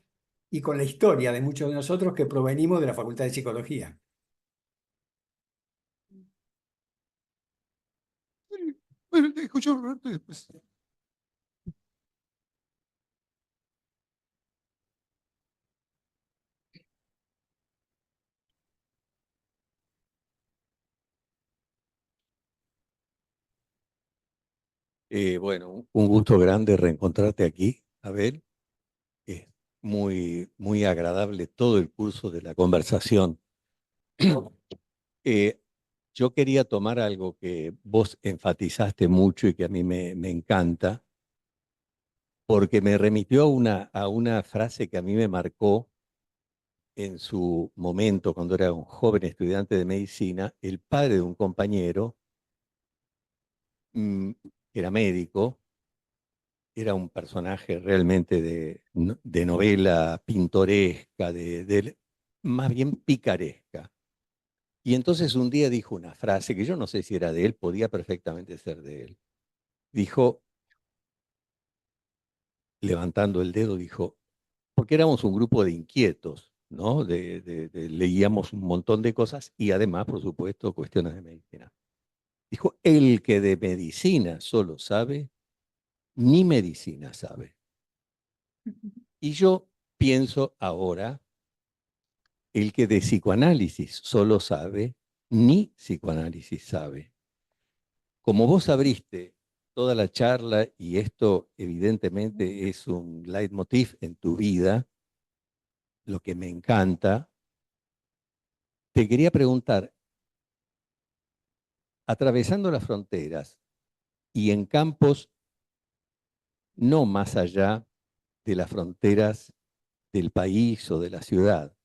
y con la historia de muchos de nosotros que provenimos de la Facultad de Psicología. Bueno, te escucho, Roberto, y después. Bueno, un gusto grande reencontrarte aquí, Abel. Es muy agradable todo el curso de la conversación. Eh, yo quería tomar algo que vos enfatizaste mucho y que a mí me encanta, porque me remitió a una frase que a mí me marcó en su momento, cuando era un joven estudiante de medicina. El padre de un compañero, que era médico, era un personaje realmente de novela pintoresca, más bien picaresca. Y entonces un día dijo una frase que yo no sé si era de él, podía perfectamente ser de él. Dijo, levantando el dedo, dijo, porque éramos un grupo de inquietos, ¿no? Leíamos un montón de cosas y además, por supuesto, cuestiones de medicina. Dijo, el que de medicina solo sabe, ni medicina sabe. Y yo pienso ahora, el que de psicoanálisis solo sabe, ni psicoanálisis sabe. Como vos abriste toda la charla, y esto evidentemente es un leitmotiv en tu vida, lo que me encanta, te quería preguntar, atravesando las fronteras y en campos no más allá de las fronteras del país o de la ciudad,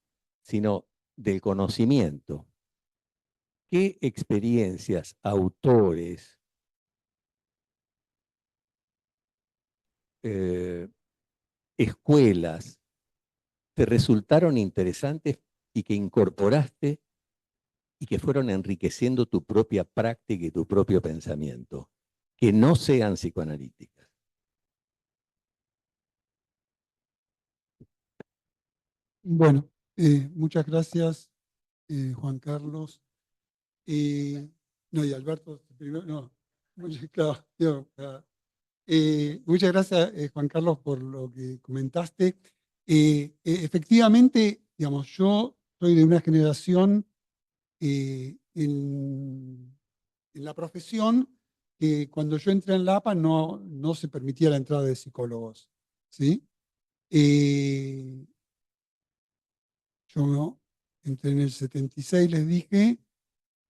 sino del conocimiento, ¿qué experiencias, autores, eh, escuelas te resultaron interesantes y que incorporaste y que fueron enriqueciendo tu propia práctica y tu propio pensamiento, que no sean psicoanalíticas? Bueno, muchas gracias, Juan Carlos. No, y Alberto, primero, no. Claro, muchas gracias, Juan Carlos, por lo que comentaste. Efectivamente, digamos, yo soy de una generación en la profesión que cuando yo entré en la APA no se permitía la entrada de psicólogos, ¿sí? Yo entré en el 76, les dije.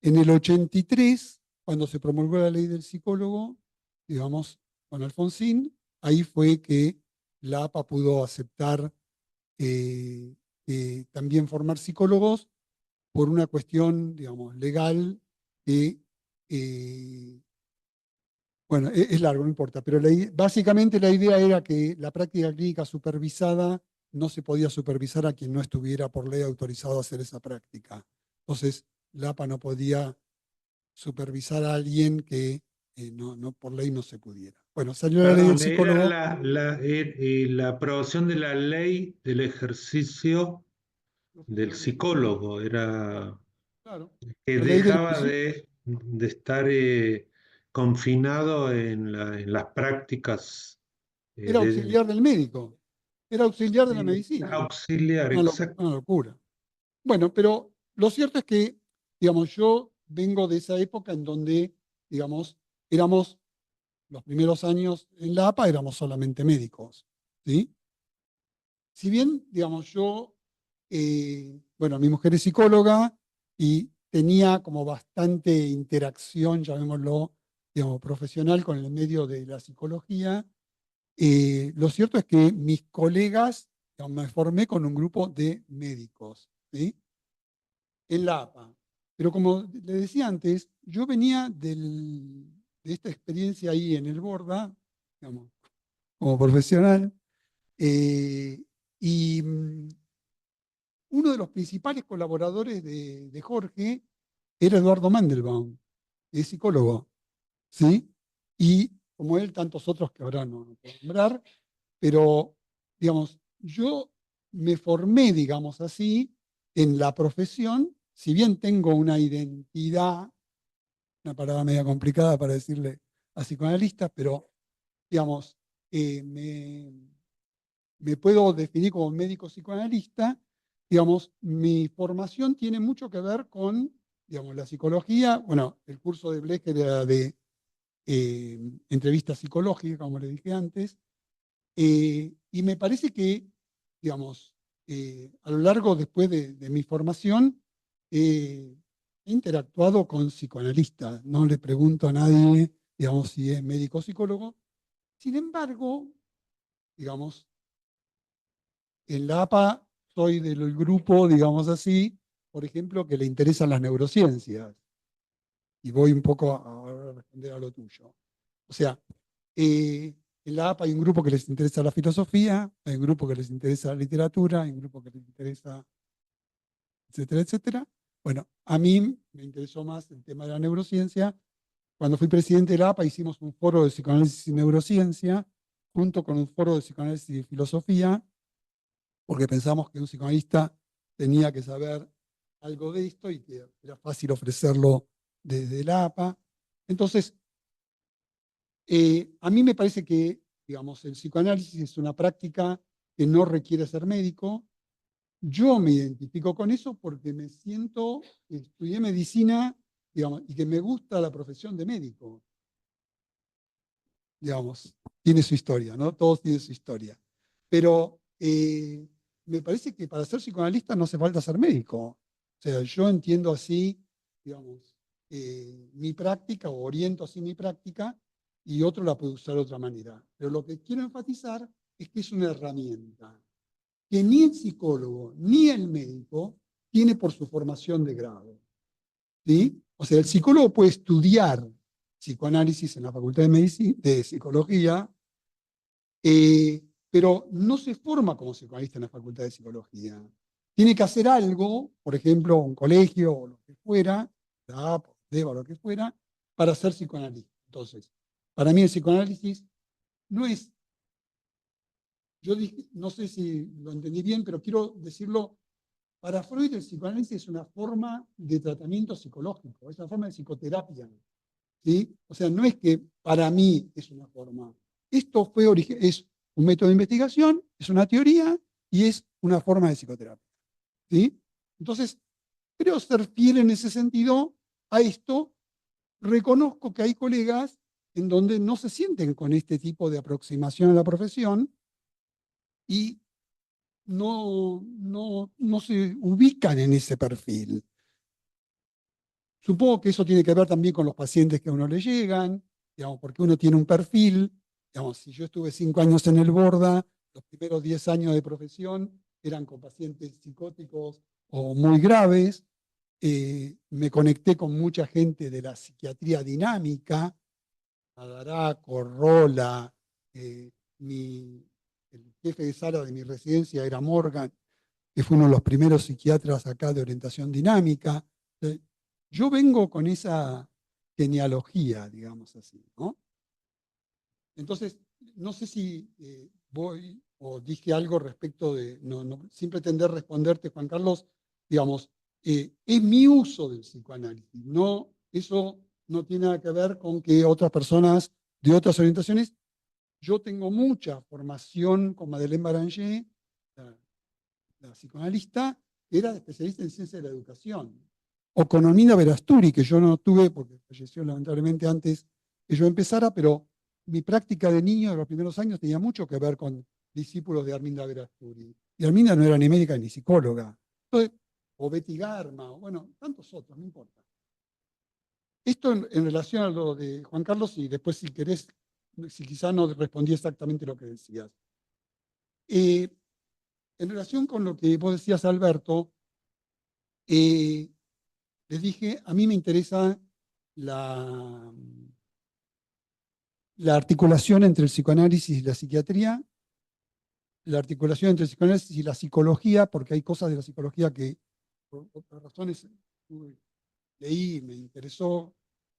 En el 83, cuando se promulgó la ley del psicólogo, digamos, con Alfonsín, ahí fue que la APA pudo aceptar también formar psicólogos por una cuestión, digamos, legal que, bueno, es largo, no importa, pero básicamente la idea era que la práctica clínica supervisada no se podía supervisar a quien no estuviera por ley autorizado a hacer esa práctica. Entonces, la APA no podía supervisar a alguien que por ley no se pudiera. Bueno, salió la ley del Perdón, era psicólogo. la aprobación de la ley del ejercicio del psicólogo, era Claro, que la ley del dejaba de estar confinado en las prácticas era auxiliar del médico, era auxiliar de la medicina. auxiliar, exacto. Una locura. Bueno, pero lo cierto es que, digamos, yo vengo de esa época en donde, digamos, éramos los primeros años en la APA, éramos solamente médicos, ¿sí? Si bien, digamos, bueno, mi mujer es psicóloga y tenía como bastante interacción, llamémoslo, digamos, profesional con el medio de la psicología, lo cierto es que mis colegas, digamos, me formé con un grupo de médicos, ¿sí? En la APA. Pero como le decía antes, yo venía de esta experiencia ahí en el Borda, digamos, como profesional, y uno de los principales colaboradores de Jorge era Eduardo Mandelbaum, que es psicólogo. ¿sí? Y como él, tantos otros que ahora no puedo nombrar, pero, digamos, yo me formé, digamos así, en la profesión, si bien tengo una identidad, una palabra media complicada para decirle a psicoanalistas, pero, digamos, me puedo definir como médico psicoanalista. Digamos, mi formación tiene mucho que ver con, digamos, la psicología. Bueno, el curso de Blecher era de entrevista psicológica, como le dije antes, y me parece que, digamos, a lo largo después de mi formación, he interactuado con psicoanalistas. No le pregunto a nadie, digamos, si es médico o psicólogo. Sin embargo, digamos, en la APA soy del grupo, digamos así, por ejemplo, que le interesan las neurociencias. Y voy un poco a responder a lo tuyo. O sea, en la APA hay un grupo que les interesa la filosofía, hay un grupo que les interesa la literatura, hay un grupo que les interesa, etcétera, etcétera. Bueno, a mí me interesó más el tema de la neurociencia. Cuando fui presidente de la APA hicimos un foro de psicoanálisis y neurociencia, junto con un foro de psicoanálisis y filosofía, porque pensamos que un psicoanalista tenía que saber algo de esto y que era fácil ofrecerlo desde la APA. Entonces, a mí me parece que, digamos, el psicoanálisis es una práctica que no requiere ser médico. Yo me identifico con eso porque me siento, estudié medicina, digamos, y que me gusta la profesión de médico. Digamos, tiene su historia, ¿no? Todos tienen su historia. Pero me parece que para ser psicoanalista no hace falta ser médico. O sea, yo entiendo así, digamos, mi práctica o oriento así mi práctica y otro la puede usar de otra manera. Pero lo que quiero enfatizar es que es una herramienta que ni el psicólogo ni el médico tiene por su formación de grado. ¿Sí? O sea, el psicólogo puede estudiar psicoanálisis en la Facultad de Medicina, de Psicología, pero no se forma como psicoanalista en la Facultad de Psicología. Tiene que hacer algo, por ejemplo, un colegio o lo que fuera, la APA, DEVA, lo que fuera, para ser psicoanalista. Entonces, para mí el psicoanálisis no es, yo dije, no sé si lo entendí bien, pero quiero decirlo, para Freud el psicoanálisis es una forma de tratamiento psicológico, es una forma de psicoterapia. ¿Sí? O sea, no es que para mí es una forma. Esto es un método de investigación, es una teoría y es una forma de psicoterapia. ¿Sí? Entonces, creo ser fiel en ese sentido a esto. Reconozco que hay colegas en donde no se sienten con este tipo de aproximación a la profesión y no se ubican en ese perfil. Supongo que eso tiene que ver también con los pacientes que a uno le llegan, digamos, porque uno tiene un perfil. Digamos, si yo estuve 5 años en el Borda, los primeros 10 años de profesión eran con pacientes psicóticos o muy graves. Me conecté con mucha gente de la psiquiatría dinámica, Adaraco, Rola, el jefe de sala de mi residencia era Morgan, que fue uno de los primeros psiquiatras acá de orientación dinámica. Yo vengo con esa genealogía, digamos así, ¿no? Entonces, no sé si voy o dije algo respecto de, sin pretender responderte, Juan Carlos, digamos, es mi uso del psicoanálisis, no, eso no tiene nada que ver con que otras personas de otras orientaciones. Yo tengo mucha formación con Madeleine Baranger, la psicoanalista, que era especialista en ciencia de la educación. O con Arminda Verasturi, que yo no tuve porque falleció lamentablemente antes que yo empezara, pero mi práctica de niño de los primeros años tenía mucho que ver con discípulos de Arminda Verasturi. Y Arminda no era ni médica ni psicóloga. Entonces, o Betty Garma, o bueno, tantos otros, no importa. Esto en relación a lo de Juan Carlos, y después si querés, si quizá no respondí exactamente lo que decías. En relación con lo que vos decías, Alberto, les dije, a mí me interesa la articulación entre el psicoanálisis y la psiquiatría, la articulación entre el psicoanálisis y la psicología, porque hay cosas de la psicología que por otras razones leí y me interesó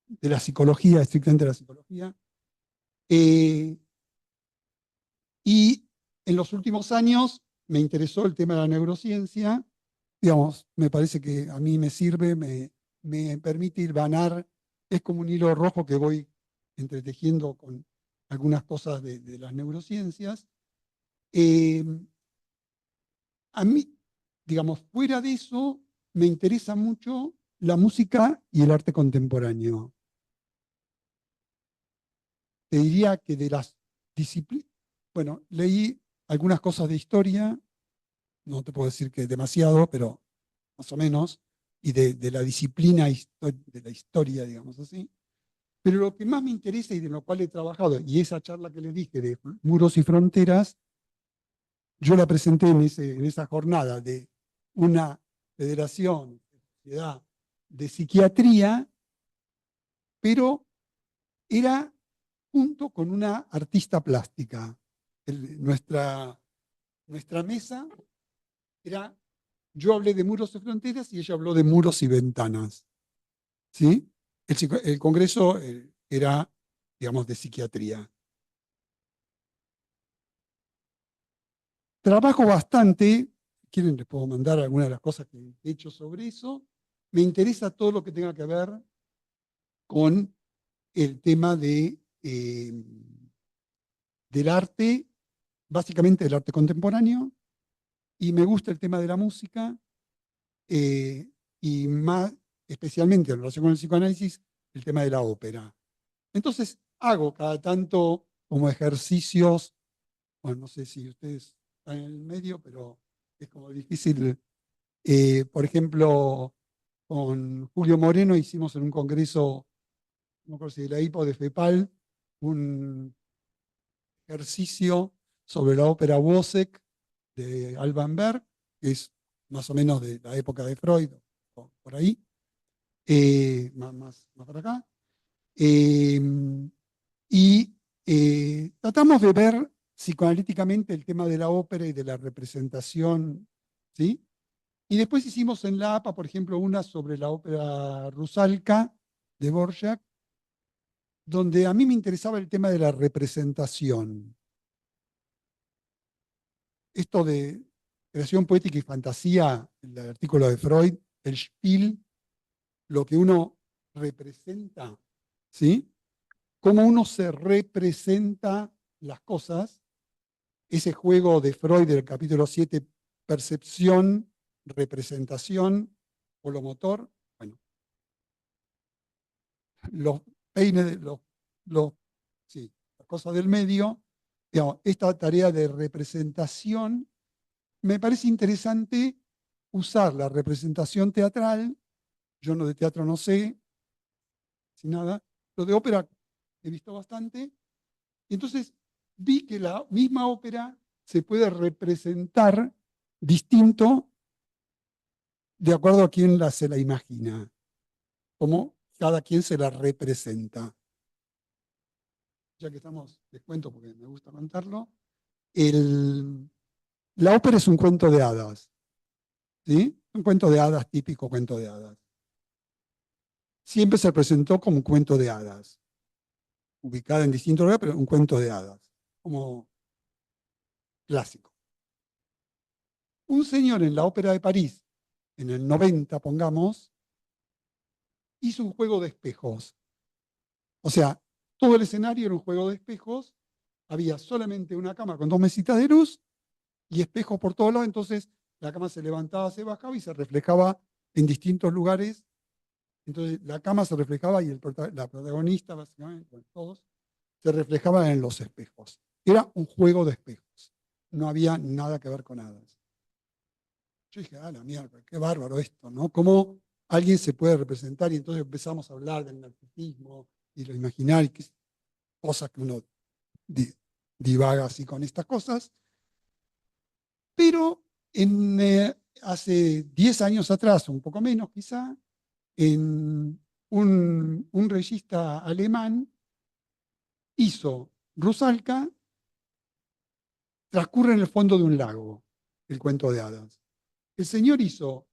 de la psicología, estrictamente de la psicología. Y en los últimos años me interesó el tema de la neurociencia. Digamos, me parece que a mí me sirve, me permite hilvanar, es como un hilo rojo que voy entretejiendo con algunas cosas de las neurociencias. A mí, digamos, fuera de eso, me interesa mucho la música y el arte contemporáneo. Te diría que de las disciplinas, bueno, leí algunas cosas de historia, no te puedo decir que demasiado, pero más o menos, y de la disciplina de la historia, digamos así. Pero lo que más me interesa y de lo cual he trabajado, y esa charla que les dije de Muros y Fronteras, yo la presenté en esa jornada de una federación, sociedad de psiquiatría, pero era junto con una artista plástica. Nuestra mesa era, yo hablé de muros y fronteras y ella habló de muros y ventanas. ¿Sí? El congreso era, digamos, de psiquiatría. Trabajo bastante, si quieren les puedo mandar algunas de las cosas que he hecho sobre eso. Me interesa todo lo que tenga que ver con el tema del arte, básicamente del arte contemporáneo, y me gusta el tema de la música, y más especialmente en relación con el psicoanálisis, el tema de la ópera. Entonces hago cada tanto como ejercicios, bueno, no sé si ustedes están en el medio, pero es como difícil. Por ejemplo, con Julio Moreno hicimos en un congreso, no me acuerdo si de la HIPO de FEPAL, un ejercicio sobre la ópera Wozzeck de Alban Berg, que es más o menos de la época de Freud, o por ahí, más para acá. Y tratamos de ver psicoanalíticamente el tema de la ópera y de la representación, ¿sí? Y después hicimos en la APA, por ejemplo, una sobre la ópera Rusalka de Dvorak, donde a mí me interesaba el tema de la representación. Esto de creación poética y fantasía, el artículo de Freud, el Spiel, lo que uno representa, ¿sí? Cómo uno se representa las cosas, ese juego de Freud del capítulo 7, percepción, representación, holomotor, bueno, los peines, sí, las cosas del medio, digamos, esta tarea de representación, me parece interesante usar la representación teatral, yo no de teatro no sé, sin nada, lo de ópera he visto bastante, y entonces vi que la misma ópera se puede representar distinto de acuerdo a quién se la imagina, como cada quien se la representa. Ya que estamos, les cuento porque me gusta contarlo, la ópera es un cuento de hadas, ¿sí? Un cuento de hadas, típico cuento de hadas. Siempre se presentó como un cuento de hadas, ubicada en distintos lugares, pero un cuento de hadas, como clásico. Un señor en la Ópera de París, en el 90, pongamos, hizo un juego de espejos. O sea, todo el escenario era un juego de espejos, había solamente una cama con 2 mesitas de luz y espejos por todos lados, entonces la cama se levantaba, se bajaba y se reflejaba en distintos lugares. Entonces la cama se reflejaba y la protagonista, básicamente, bueno, todos, se reflejaban en los espejos. Era un juego de espejos, no había nada que ver con hadas. Yo dije, la mierda, qué bárbaro esto, ¿no? ¿Cómo alguien se puede representar? Y entonces empezamos a hablar del narcisismo y lo imaginario, cosas que uno divaga así con estas cosas. Pero hace 10 años atrás, un poco menos quizá, en un regista alemán hizo Rusalka, transcurre en el fondo de un lago, el cuento de hadas. El señor hizo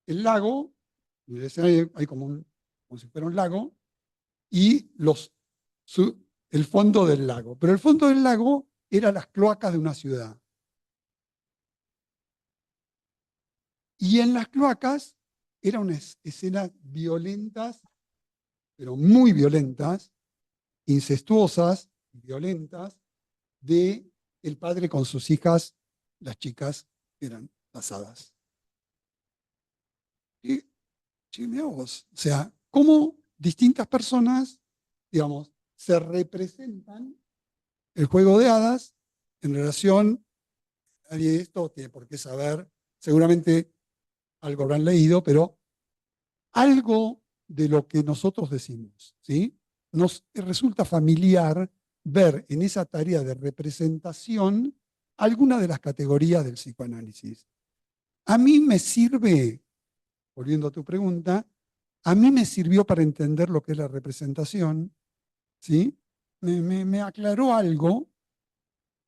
el lago, en el escenario hay como si fuera un lago, y el fondo del lago. Pero el fondo del lago eran las cloacas de una ciudad. Y en las cloacas eran unas escenas violentas, pero muy violentas, incestuosas, violentas, de el padre con sus hijas, las chicas eran casadas. Y, mirá vos, o sea, cómo distintas personas, digamos, se representan el juego de hadas en relación, nadie de esto tiene por qué saber, seguramente algo habrán leído, pero algo de lo que nosotros decimos, ¿sí? Nos resulta familiar ver en esa tarea de representación alguna de las categorías del psicoanálisis. A mí me sirve, volviendo a tu pregunta, a mí me sirvió para entender lo que es la representación, ¿sí? Me aclaró algo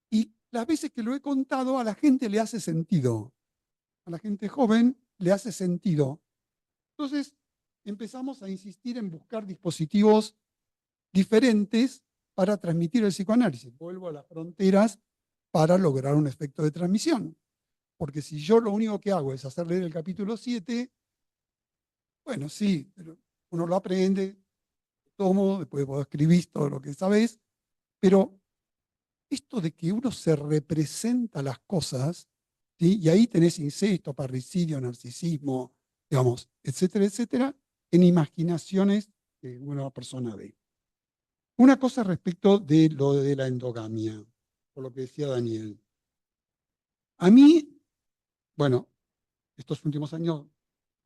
y las veces que lo he contado a la gente le hace sentido. A la gente joven le hace sentido. Entonces empezamos a insistir en buscar dispositivos diferentes para transmitir el psicoanálisis. Vuelvo a las fronteras para lograr un efecto de transmisión. Porque si yo lo único que hago es hacer leer el capítulo 7, bueno, sí, pero uno lo aprende, tomo, después vos escribís todo lo que sabés, pero esto de que uno se representa las cosas, ¿sí? Y ahí tenés incesto, parricidio, narcisismo, digamos, etcétera, etcétera, en imaginaciones que una persona ve. Una cosa respecto de lo de la endogamia, por lo que decía Daniel. A mí, bueno, estos últimos años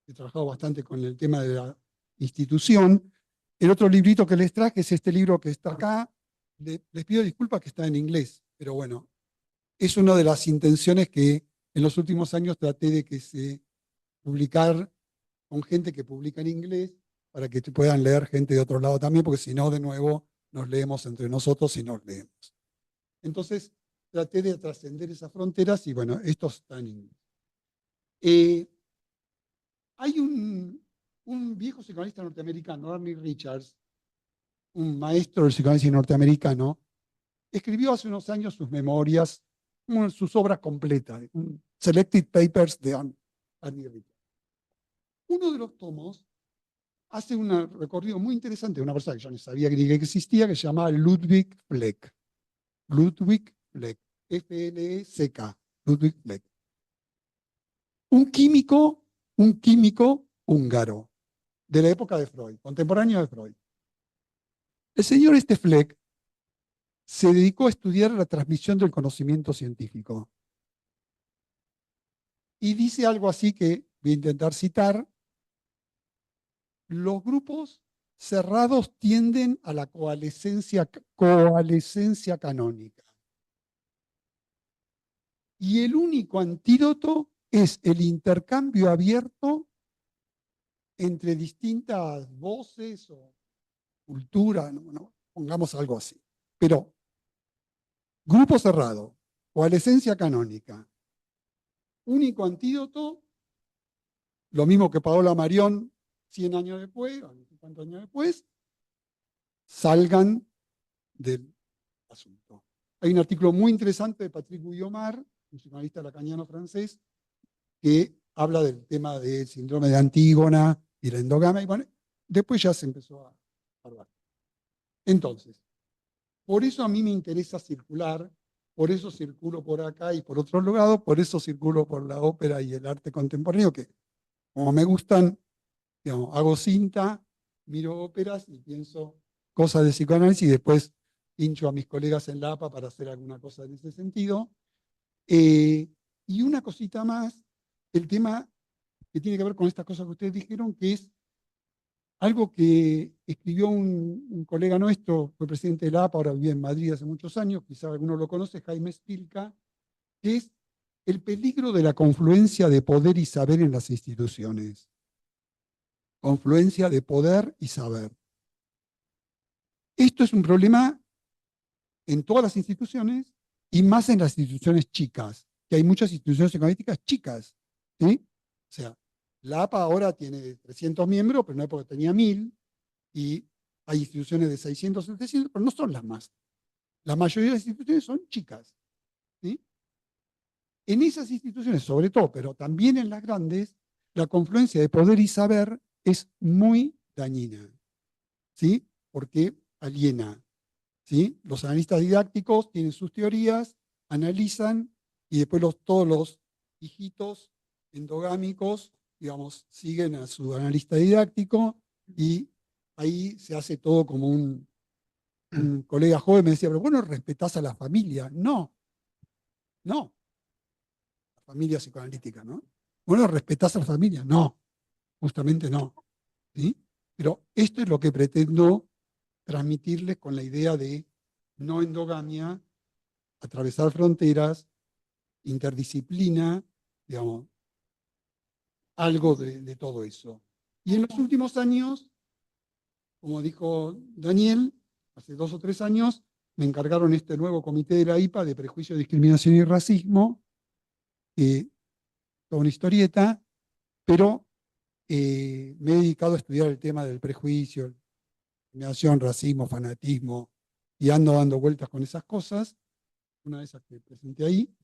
he trabajado bastante con el tema de la institución. El otro librito que les traje es este libro que está acá. Les pido disculpas que está en inglés, pero bueno, es una de las intenciones que en los últimos años traté de que se publicar con gente que publica en inglés para que puedan leer gente de otro lado también, porque si no, de nuevo, nos leemos entre nosotros y nos leemos. Entonces, traté de trascender esas fronteras y bueno, esto está en inglés. Hay un viejo psicoanalista norteamericano, Ernie Richards, un maestro del psicoanálisis norteamericano, escribió hace unos años sus memorias, sus obras completas, Selected Papers de Ernie Richards. Uno de los tomos hace un recorrido muy interesante de una persona que yo no sabía que existía, que se llamaba Ludwig Fleck. Ludwig Fleck, F-L-E-C-K, Ludwig Fleck. Un químico húngaro, de la época de Freud, contemporáneo de Freud. El señor Fleck se dedicó a estudiar la transmisión del conocimiento científico. Y dice algo así que voy a intentar citar. Los grupos cerrados tienden a la coalescencia canónica. Y el único antídoto es el intercambio abierto entre distintas voces o cultura, no, pongamos algo así. Pero grupo cerrado, coalescencia canónica, único antídoto, lo mismo que Paola Marión 100 años después, no sé cuántos años después, salgan del asunto. Hay un artículo muy interesante de Patrick Guillomard, un psicoanalista lacaniano francés, que habla del tema del síndrome de Antígona y la endogamia, y bueno, después ya se empezó a hablar. Entonces, por eso a mí me interesa circular, por eso circulo por acá y por otro lado, por eso circulo por la ópera y el arte contemporáneo, que como me gustan, digamos, hago cinta, miro óperas y pienso cosas de psicoanálisis y después hincho a mis colegas en la APA para hacer alguna cosa en ese sentido. Y una cosita más, el tema que tiene que ver con estas cosas que ustedes dijeron, que es algo que escribió un colega nuestro, fue presidente de la APA, ahora vive en Madrid hace muchos años, quizá alguno lo conoce, Jaime Spilka, que es el peligro de la confluencia de poder y saber en las instituciones. Confluencia de poder y saber. Esto es un problema en todas las instituciones y más en las instituciones chicas, que hay muchas instituciones psicoanalíticas chicas, ¿sí? O sea, la APA ahora tiene 300 miembros, pero en una época tenía 1000, y hay instituciones de 600, 700, pero no son las más. La mayoría de las instituciones son chicas. ¿Sí? En esas instituciones, sobre todo, pero también en las grandes, la confluencia de poder y saber es muy dañina, ¿sí? Porque aliena, ¿sí? Los analistas didácticos tienen sus teorías, analizan y después todos los hijitos endogámicos, digamos, siguen a su analista didáctico y ahí se hace todo como un colega joven me decía, pero bueno, respetás a la familia. No, no, la familia psicoanalítica, ¿no? Bueno, respetás a la familia. No, justamente no. ¿Sí? Pero esto es lo que pretendo transmitirles con la idea de no endogamia, atravesar fronteras, interdisciplina, digamos, algo de todo eso. Y en los últimos años, como dijo Daniel, hace 2 o 3 años, me encargaron este nuevo comité de la IPA de prejuicio, discriminación y racismo, toda una historieta, pero me he dedicado a estudiar el tema del prejuicio, discriminación, racismo, fanatismo, y ando dando vueltas con esas cosas, una de esas que presenté ahí.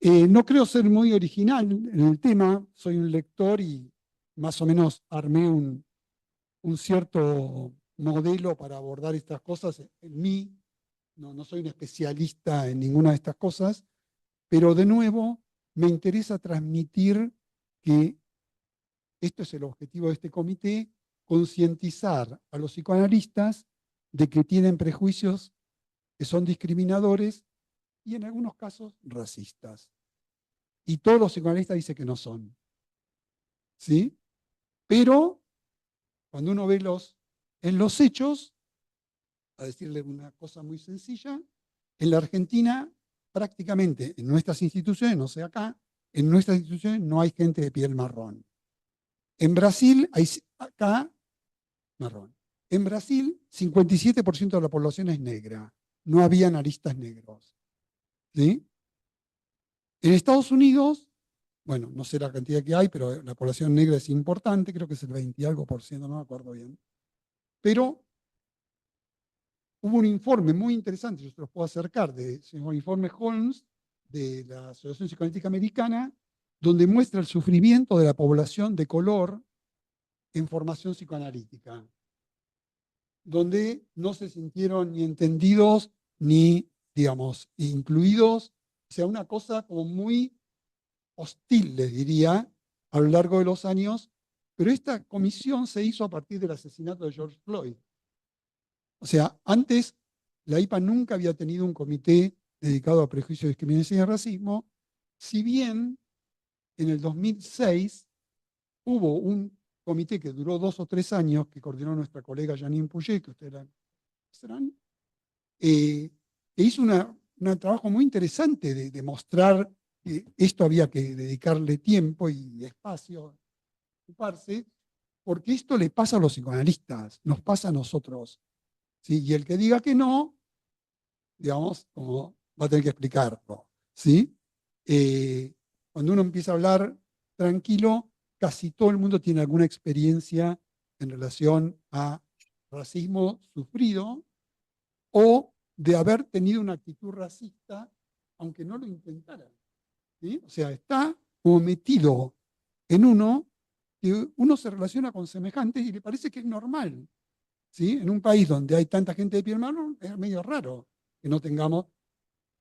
No creo ser muy original en el tema, soy un lector y más o menos armé un cierto modelo para abordar estas cosas en mí. No soy un especialista en ninguna de estas cosas, pero de nuevo me interesa transmitir que esto es el objetivo de este comité, concientizar a los psicoanalistas de que tienen prejuicios que son discriminadores y en algunos casos racistas. Y todos los psicoanalistas dicen que no son. ¿Sí? Pero cuando uno ve en los hechos, a decirle una cosa muy sencilla, en la Argentina prácticamente en nuestras instituciones, no sé acá, en nuestras instituciones no hay gente de piel marrón. En Brasil, acá, marrón. En Brasil, 57% de la población es negra. No había analistas negros. ¿Sí? En Estados Unidos, bueno, no sé la cantidad que hay, pero la población negra es importante, creo que es el 20 y algo por ciento, no me acuerdo bien. Pero hubo un informe muy interesante, yo se los puedo acercar, de un informe Holmes de la Asociación Psicoanalítica Americana, donde muestra el sufrimiento de la población de color en formación psicoanalítica, donde no se sintieron ni entendidos ni, digamos, incluidos. O sea, una cosa como muy hostil, les diría, a lo largo de los años, pero esta comisión se hizo a partir del asesinato de George Floyd. O sea, antes la IPA nunca había tenido un comité dedicado a prejuicio, discriminación y racismo, si bien en el 2006 hubo un comité que duró 2 o 3 años, que coordinó nuestra colega Janine Puget, que ustedes serán, que hizo un trabajo muy interesante de mostrar que esto había que dedicarle tiempo y espacio, ocuparse, porque esto le pasa a los psicoanalistas, nos pasa a nosotros. ¿Sí? Y el que diga que no, digamos, como va a tener que explicarlo. ¿Sí? Cuando uno empieza a hablar tranquilo, casi todo el mundo tiene alguna experiencia en relación a racismo sufrido o de haber tenido una actitud racista, aunque no lo intentara. ¿Sí? O sea, está como metido en uno, que uno se relaciona con semejantes y le parece que es normal. ¿Sí? En un país donde hay tanta gente de piel marrón, es medio raro que no tengamos.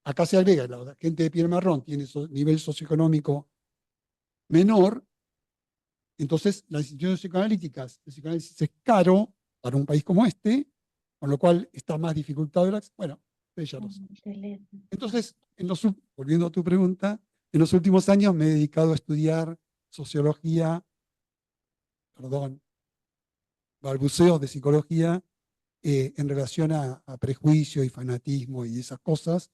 Acá se agrega, la gente de piel marrón tiene nivel socioeconómico menor, entonces las instituciones psicoanalíticas, el psicoanálisis es caro para un país como este, con lo cual está más dificultado el acceso. Bueno, ustedes ya lo saben. Entonces, volviendo a tu pregunta, en los últimos años me he dedicado a estudiar sociología, balbuceos de psicología en relación a prejuicio y fanatismo y esas cosas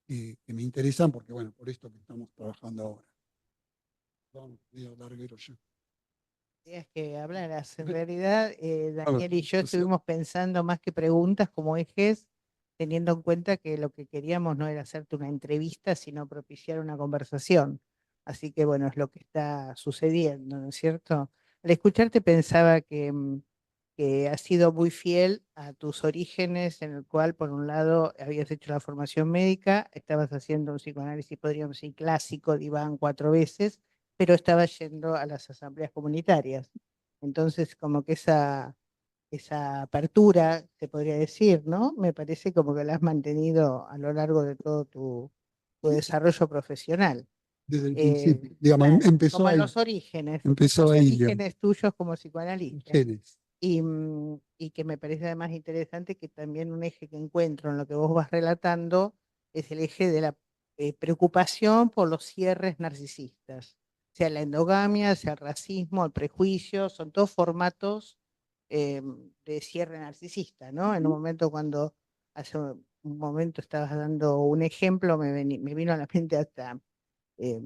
que me interesan porque, bueno, por esto que estamos trabajando ahora. Perdón, medio larguero yo. Ideas que hablaras. En realidad, Daniel y yo o sea, estuvimos pensando más que preguntas como ejes, teniendo en cuenta que lo que queríamos no era hacerte una entrevista, sino propiciar una conversación. Así que bueno, es lo que está sucediendo, ¿no es cierto? Al escucharte pensaba que que has sido muy fiel a tus orígenes, en el cual, por un lado, habías hecho la formación médica, estabas haciendo un psicoanálisis, podríamos decir, clásico, diván 4 veces, pero estabas yendo a las asambleas comunitarias. Entonces, como que esa apertura, se podría decir, ¿no? Me parece como que la has mantenido a lo largo de todo tu desarrollo profesional. Desde el principio, Eh, digamos, claro, empezó como en ahí, los orígenes, empezó ahí, digamos, tuyos como psicoanalista. genes. Y que me parece además interesante que también un eje que encuentro en lo que vos vas relatando es el eje de la preocupación por los cierres narcisistas, sea la endogamia, sea el racismo, el prejuicio, son todos formatos de cierre narcisista, ¿no? En un momento cuando hace un momento estabas dando un ejemplo, me vino a la mente hasta eh,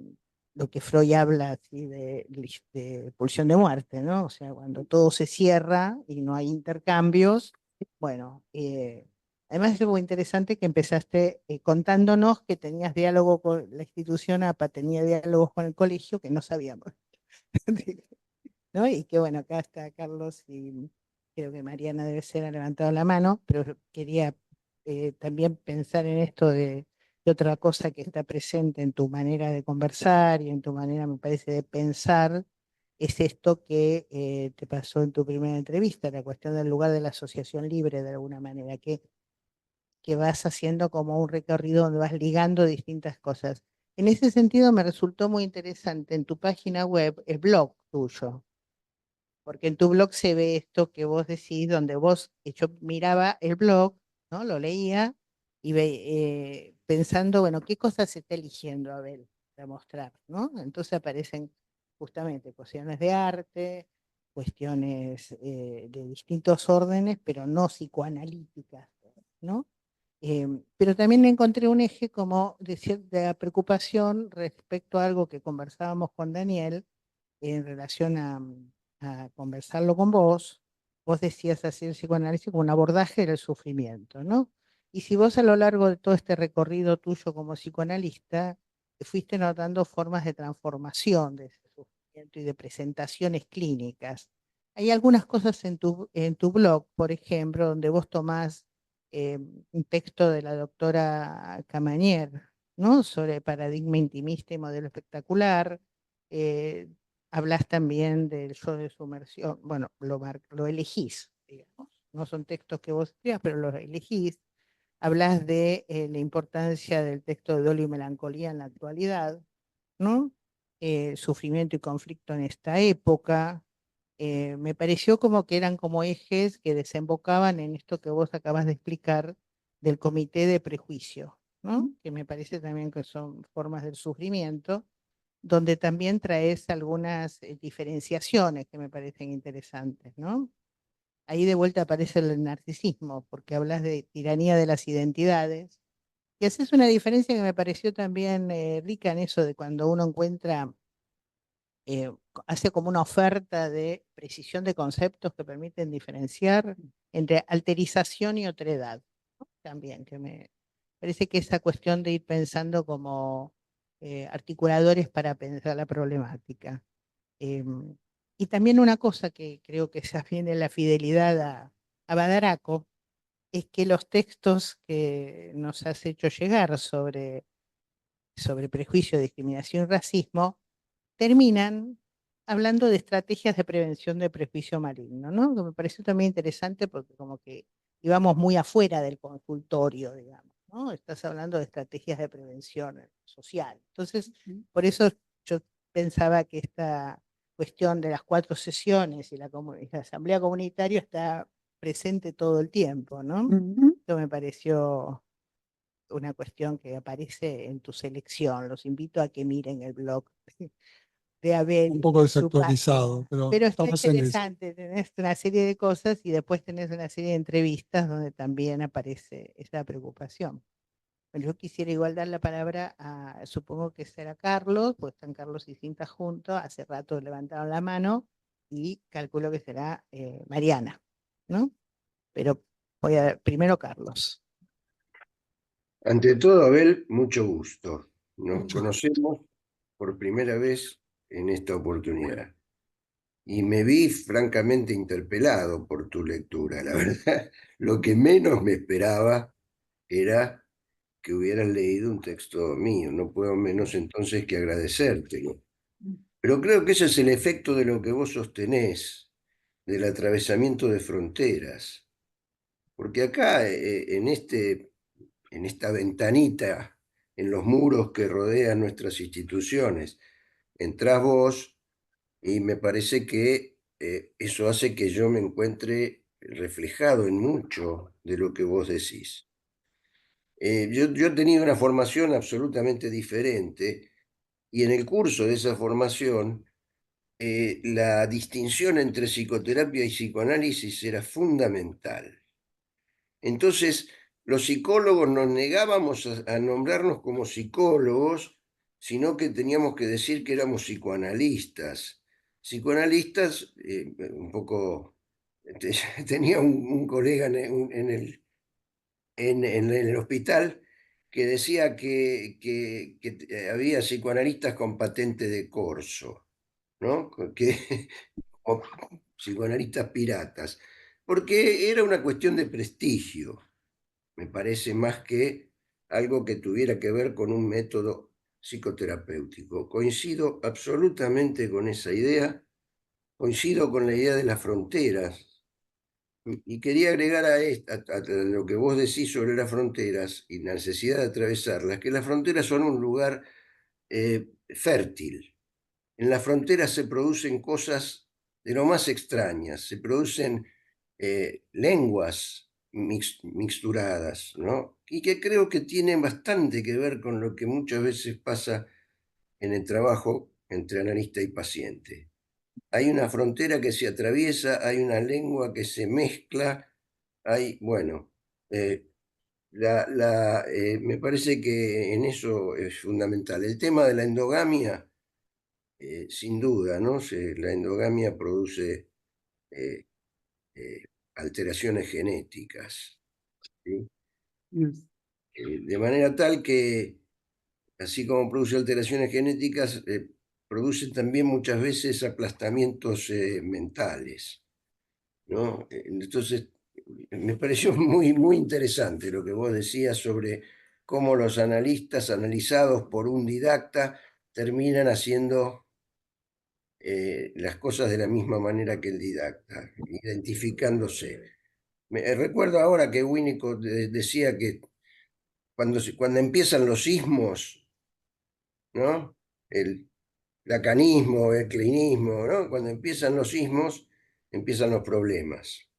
lo que Freud habla así de pulsión de muerte, ¿no? O sea, cuando todo se cierra y no hay intercambios, bueno, además es muy interesante que empezaste contándonos que tenías diálogo con la institución APA, tenía diálogos con el colegio que no sabíamos, ¿no? Y que bueno, acá está Carlos y creo que Mariana debe ser, ha levantado la mano, pero quería también pensar en esto de otra cosa que está presente en tu manera de conversar y en tu manera, me parece, de pensar, es esto que te pasó en tu primera entrevista, la cuestión del lugar de la asociación libre de alguna manera, que vas haciendo como un recorrido donde vas ligando distintas cosas. En ese sentido me resultó muy interesante en tu página web el blog tuyo, porque en tu blog se ve esto que vos decís, donde vos, yo miraba el blog, ¿no? Lo leía y pensando, bueno, ¿qué cosas se está eligiendo Abel para mostrar, ¿no? Entonces aparecen justamente cuestiones de arte, cuestiones de distintos órdenes, pero no psicoanalíticas, ¿no? Pero también encontré un eje como de cierta preocupación respecto a algo que conversábamos con Daniel en relación a conversarlo con vos. Vos decías así el psicoanálisis como un abordaje del sufrimiento, ¿no? Y si vos a lo largo de todo este recorrido tuyo como psicoanalista fuiste notando formas de transformación de ese sufrimiento y de presentaciones clínicas, hay algunas cosas en tu blog, por ejemplo, donde vos tomás un texto de la doctora Camanier, ¿no? Sobre paradigma intimista y modelo espectacular. eh, Hablas también del yo de sumersión, bueno, lo elegís, digamos. No son textos que vos escribas, pero los elegís. Hablas de la importancia del texto de Dolor y Melancolía en la actualidad, ¿no? Sufrimiento y conflicto en esta época. Me pareció como que eran como ejes que desembocaban en esto que vos acabas de explicar del comité de prejuicio, ¿no? Que me parece también que son formas del sufrimiento, donde también traes algunas diferenciaciones que me parecen interesantes, ¿no? Ahí de vuelta aparece el narcisismo, porque hablas de tiranía de las identidades, y haces una diferencia que me pareció también rica en eso de cuando uno encuentra hace como una oferta de precisión de conceptos que permiten diferenciar entre alterización y otredad, ¿no? También, que me parece que esa cuestión de ir pensando como articuladores para pensar la problemática. Y también una cosa que creo que se viene la fidelidad a Badaraco, es que los textos que nos has hecho llegar sobre prejuicio, discriminación y racismo, terminan hablando de estrategias de prevención de prejuicio maligno, ¿no? Que me pareció también interesante porque como que íbamos muy afuera del consultorio, digamos, ¿no? Estás hablando de estrategias de prevención social. Entonces, por eso yo pensaba que esta cuestión de las 4 sesiones y la asamblea comunitaria está presente todo el tiempo, ¿no? Esto me pareció una cuestión que aparece en tu selección. Los invito a que miren el blog de Abel Un poco y su desactualizado, página. pero Pero está estamos en eso. interesante, tenés una serie de cosas y después tenés una serie de entrevistas donde también aparece esa preocupación. Bueno, yo quisiera igual dar la palabra a, supongo que será Carlos, pues están Carlos y Cinta juntos, hace rato levantaron la mano y calculo que será Mariana, ¿no? Pero voy a primero Carlos. Ante todo, Abel, mucho gusto. Nos Mucho. conocemos por primera vez en esta oportunidad. y me vi francamente interpelado por tu lectura. La verdad, lo que menos me esperaba era que hubieras leído un texto mío. No puedo menos entonces que agradecértelo. Pero creo que ese es el efecto de lo que vos sostenés, del atravesamiento de fronteras. Porque acá, en esta ventanita, en los muros que rodean nuestras instituciones, entrás vos y me parece que eso hace que yo me encuentre reflejado en mucho de lo que vos decís. Yo he tenido una formación absolutamente diferente y en el curso de esa formación la distinción entre psicoterapia y psicoanálisis era fundamental. Entonces, los psicólogos nos negábamos a nombrarnos como psicólogos, sino que teníamos que decir que éramos psicoanalistas. Psicoanalistas, un poco, tenía un colega en el hospital que decía que había psicoanalistas con patente de corso, ¿no? O psicoanalistas piratas, porque era una cuestión de prestigio, me parece, más que algo que tuviera que ver con un método psicoterapéutico. Coincido absolutamente con esa idea, coincido con la idea de las fronteras. Y quería agregar a lo que vos decís sobre las fronteras y la necesidad de atravesarlas, que las fronteras son un lugar fértil. En las fronteras se producen cosas de lo más extrañas, se producen lenguas mixturadas, ¿no? Y que creo que tienen bastante que ver con lo que muchas veces pasa en el trabajo entre analista y paciente. Hay una frontera que se atraviesa, hay una lengua que se mezcla, bueno, me parece que en eso es fundamental. El tema de la endogamia, sin duda, ¿no? La endogamia produce eh, eh, alteraciones genéticas, ¿sí? De manera tal que, así como produce alteraciones genéticas, produce también muchas veces aplastamientos mentales, ¿no? Entonces, me pareció muy interesante lo que vos decías sobre cómo los analistas, analizados por un didacta, terminan haciendo las cosas de la misma manera que el didacta, identificándose. Recuerdo ahora que Winnicott decía que cuando empiezan los sismos, ¿no? El lacanismo, el kleinismo, ¿no? Cuando empiezan los sismos, empiezan los problemas.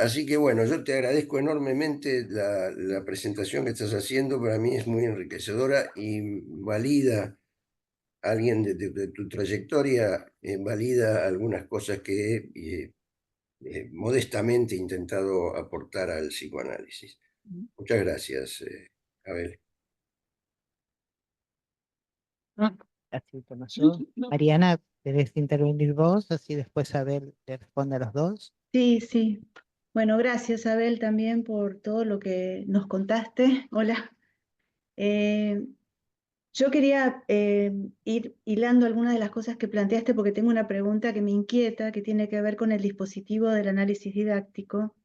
Así que bueno, yo te agradezco enormemente la presentación que estás haciendo, para mí es muy enriquecedora y valida, alguien de tu trayectoria, valida algunas cosas que modestamente he intentado aportar al psicoanálisis. Muchas gracias, Abel. Así Tomás. Mariana, ¿querés intervenir vos? Así después Abel le responde a los dos. Sí, sí. Bueno, gracias Abel también por todo lo que nos contaste. Hola. Yo quería ir hilando algunas de las cosas que planteaste porque tengo una pregunta que me inquieta, que tiene que ver con el dispositivo del análisis didáctico.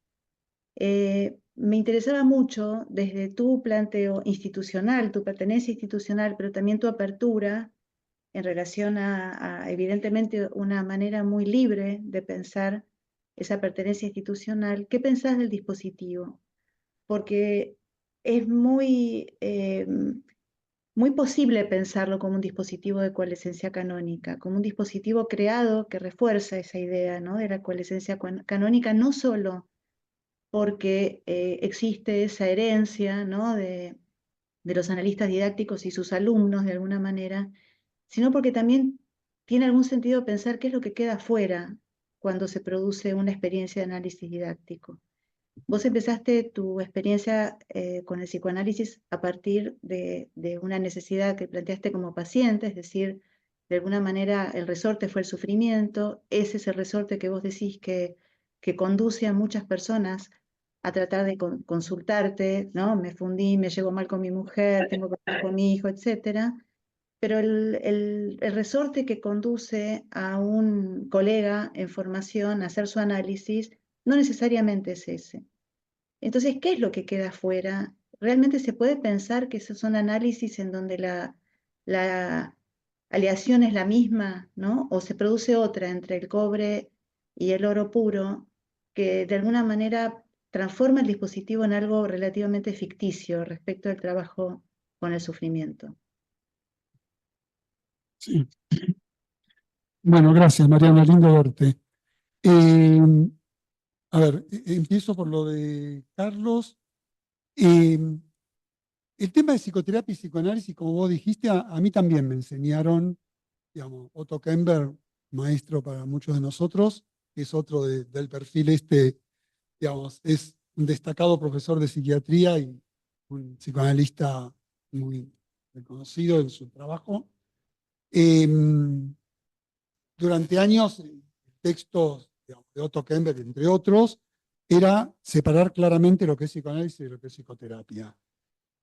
Me interesaba mucho desde tu planteo institucional, tu pertenencia institucional, pero también tu apertura en relación a evidentemente una manera muy libre de pensar esa pertenencia institucional. ¿Qué pensás del dispositivo? Porque es muy posible pensarlo como un dispositivo de coalescencia canónica, como un dispositivo creado que refuerza esa idea, ¿no?, de la coalescencia canónica, no solo porque existe esa herencia, ¿no?, de los analistas didácticos y sus alumnos de alguna manera, sino porque también tiene algún sentido pensar qué es lo que queda fuera cuando se produce una experiencia de análisis didáctico. Vos empezaste tu experiencia con el psicoanálisis a partir de una necesidad que planteaste como paciente, es decir, de alguna manera el resorte fue el sufrimiento, ese es el resorte que vos decís que conduce a muchas personas a tratar de consultarte, ¿no? Me fundí, me llevo mal con mi mujer, tengo problemas con mi hijo, etc. pero el resorte que conduce a un colega en formación a hacer su análisis no necesariamente es ese. Entonces, ¿qué es lo que queda afuera? ¿Realmente se puede pensar que esos son análisis en donde la aleación es la misma, ¿no? O se produce otra entre el cobre y el oro puro, que de alguna manera transforma el dispositivo en algo relativamente ficticio respecto al trabajo con el sufrimiento? Sí. Bueno, gracias, Mariana, lindo verte. A ver, empiezo por lo de Carlos. El tema de psicoterapia y psicoanálisis, como vos dijiste, a mí también me enseñaron, digamos, Otto Kemper, maestro para muchos de nosotros, que es otro del perfil este, digamos, es un destacado profesor de psiquiatría y un psicoanalista muy reconocido en su trabajo. Durante años, textos, digamos, de Otto Kemper, entre otros, era separar claramente lo que es psicoanálisis y lo que es psicoterapia.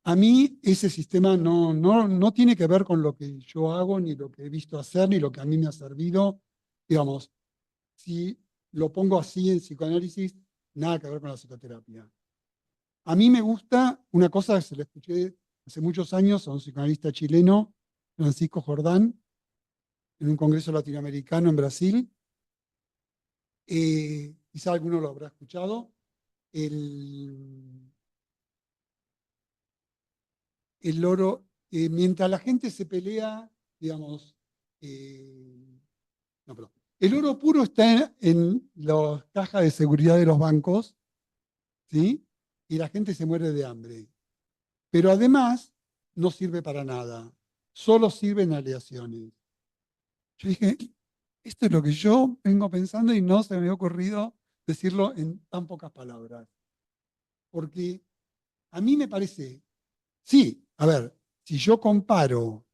A mí ese sistema no tiene que ver con lo que yo hago, ni lo que he visto hacer, ni lo que a mí me ha servido. Digamos, si lo pongo así en psicoanálisis, nada que ver con la psicoterapia. A mí me gusta una cosa que se le escuché hace muchos años a un psicoanalista chileno, Francisco Jordán, en un congreso latinoamericano en Brasil. Quizá alguno lo habrá escuchado. El oro, mientras la gente se pelea, digamos, no, perdón. El oro puro está en las cajas de seguridad de los bancos, ¿sí? Y la gente se muere de hambre. Pero además no sirve para nada, solo sirven aleaciones. Yo dije, esto es lo que yo vengo pensando y no se me había ocurrido decirlo en tan pocas palabras. Porque a mí me parece, sí, a ver, si yo comparo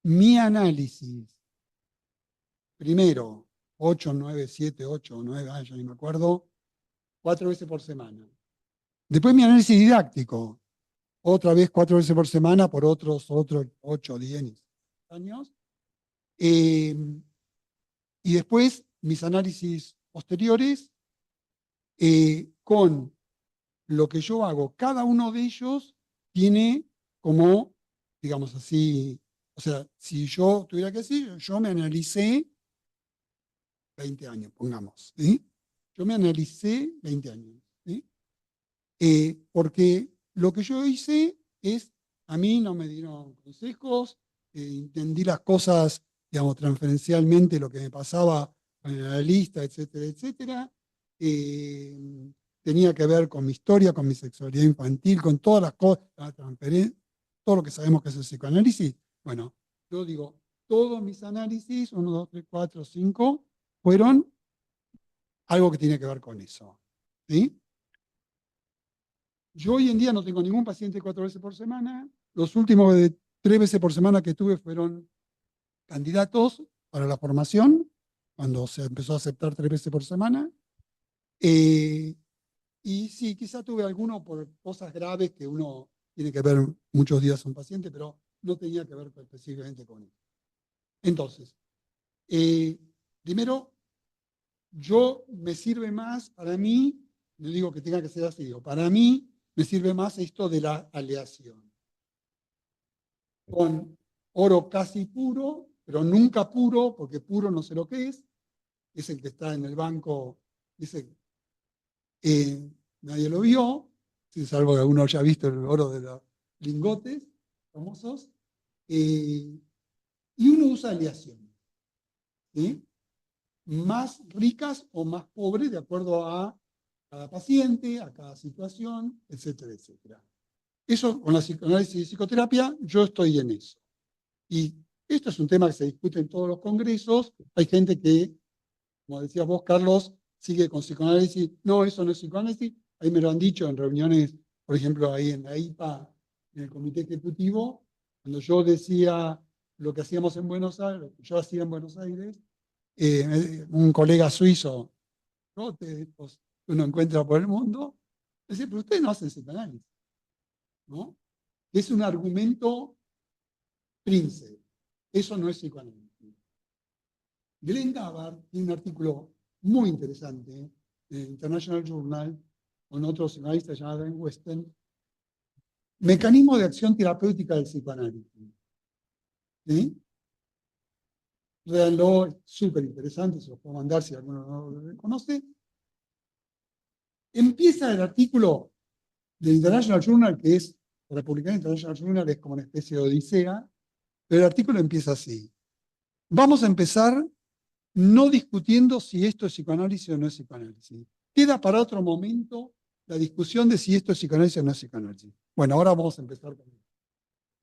mi análisis, primero, 8, 9, 7, 8, 9, ya ni me acuerdo, 4 veces por semana. Después mi análisis didáctico, otra vez 4 veces por semana por otros 8, 10 años. Y después mis análisis posteriores con lo que yo hago. Cada uno de ellos tiene como, digamos así, o sea, si yo tuviera que decir, yo me analicé 20 años, pongamos. ¿Sí? Yo me analicé 20 años. ¿Sí? Porque lo que yo hice es, a mí no me dieron consejos, entendí las cosas, digamos, transferencialmente, lo que me pasaba con el analista, etcétera, etcétera. Tenía que ver con mi historia, con mi sexualidad infantil, con todas las cosas, todo lo que sabemos que es el psicoanálisis. Bueno, yo digo, todos mis análisis, 1, 2, 3, 4, 5, fueron algo que tiene que ver con eso. ¿Sí? Yo hoy en día no tengo ningún paciente 4 veces por semana. Los últimos de 3 veces por semana que tuve fueron candidatos para la formación, cuando se empezó a aceptar 3 veces por semana. Y sí, quizá tuve alguno por cosas graves que uno tiene que ver muchos días a un paciente, pero no tenía que ver específicamente con él. Entonces, primero, yo me sirve más, para mí, no digo que tenga que ser así, digo, para mí me sirve más esto de la aleación. Con oro casi puro, pero nunca puro, porque puro no sé lo que es el que está en el banco, dice, nadie lo vio, salvo que alguno haya visto el oro de los lingotes famosos, y uno usa aleaciones, ¿sí? Más ricas o más pobres de acuerdo a cada paciente, a cada situación, etcétera, etcétera. Eso con la psicoanálisis y psicoterapia, yo estoy en eso. Y esto es un tema que se discute en todos los congresos. Hay gente que, como decías vos, Carlos, sigue con psicoanálisis. No, eso no es psicoanálisis. Ahí me lo han dicho en reuniones, por ejemplo, ahí en la IPA, en el comité ejecutivo, cuando yo decía lo que hacíamos en Buenos Aires, lo que yo hacía en Buenos Aires, un colega suizo, ¿no? Que uno encuentra por el mundo, dice, pero ustedes no hacen psicoanálisis, ¿no? Es un argumento príncipe. Eso no es psicoanálisis. Glenn Gabbard tiene un artículo muy interesante en el International Journal con otro psicoanalista llamado Dan Weston, Mecanismo de acción terapéutica del psicoanálisis. ¿Sí? Léanlo, es súper interesante, se los puedo mandar si alguno no lo conoce. Empieza el artículo del International Journal, que es, para publicar en International Journal es como una especie de odisea, pero el artículo empieza así. Vamos a empezar no discutiendo si esto es psicoanálisis o no es psicoanálisis. Queda para otro momento la discusión de si esto es psicoanálisis o no es psicoanálisis. Bueno, ahora vamos a empezar con eso.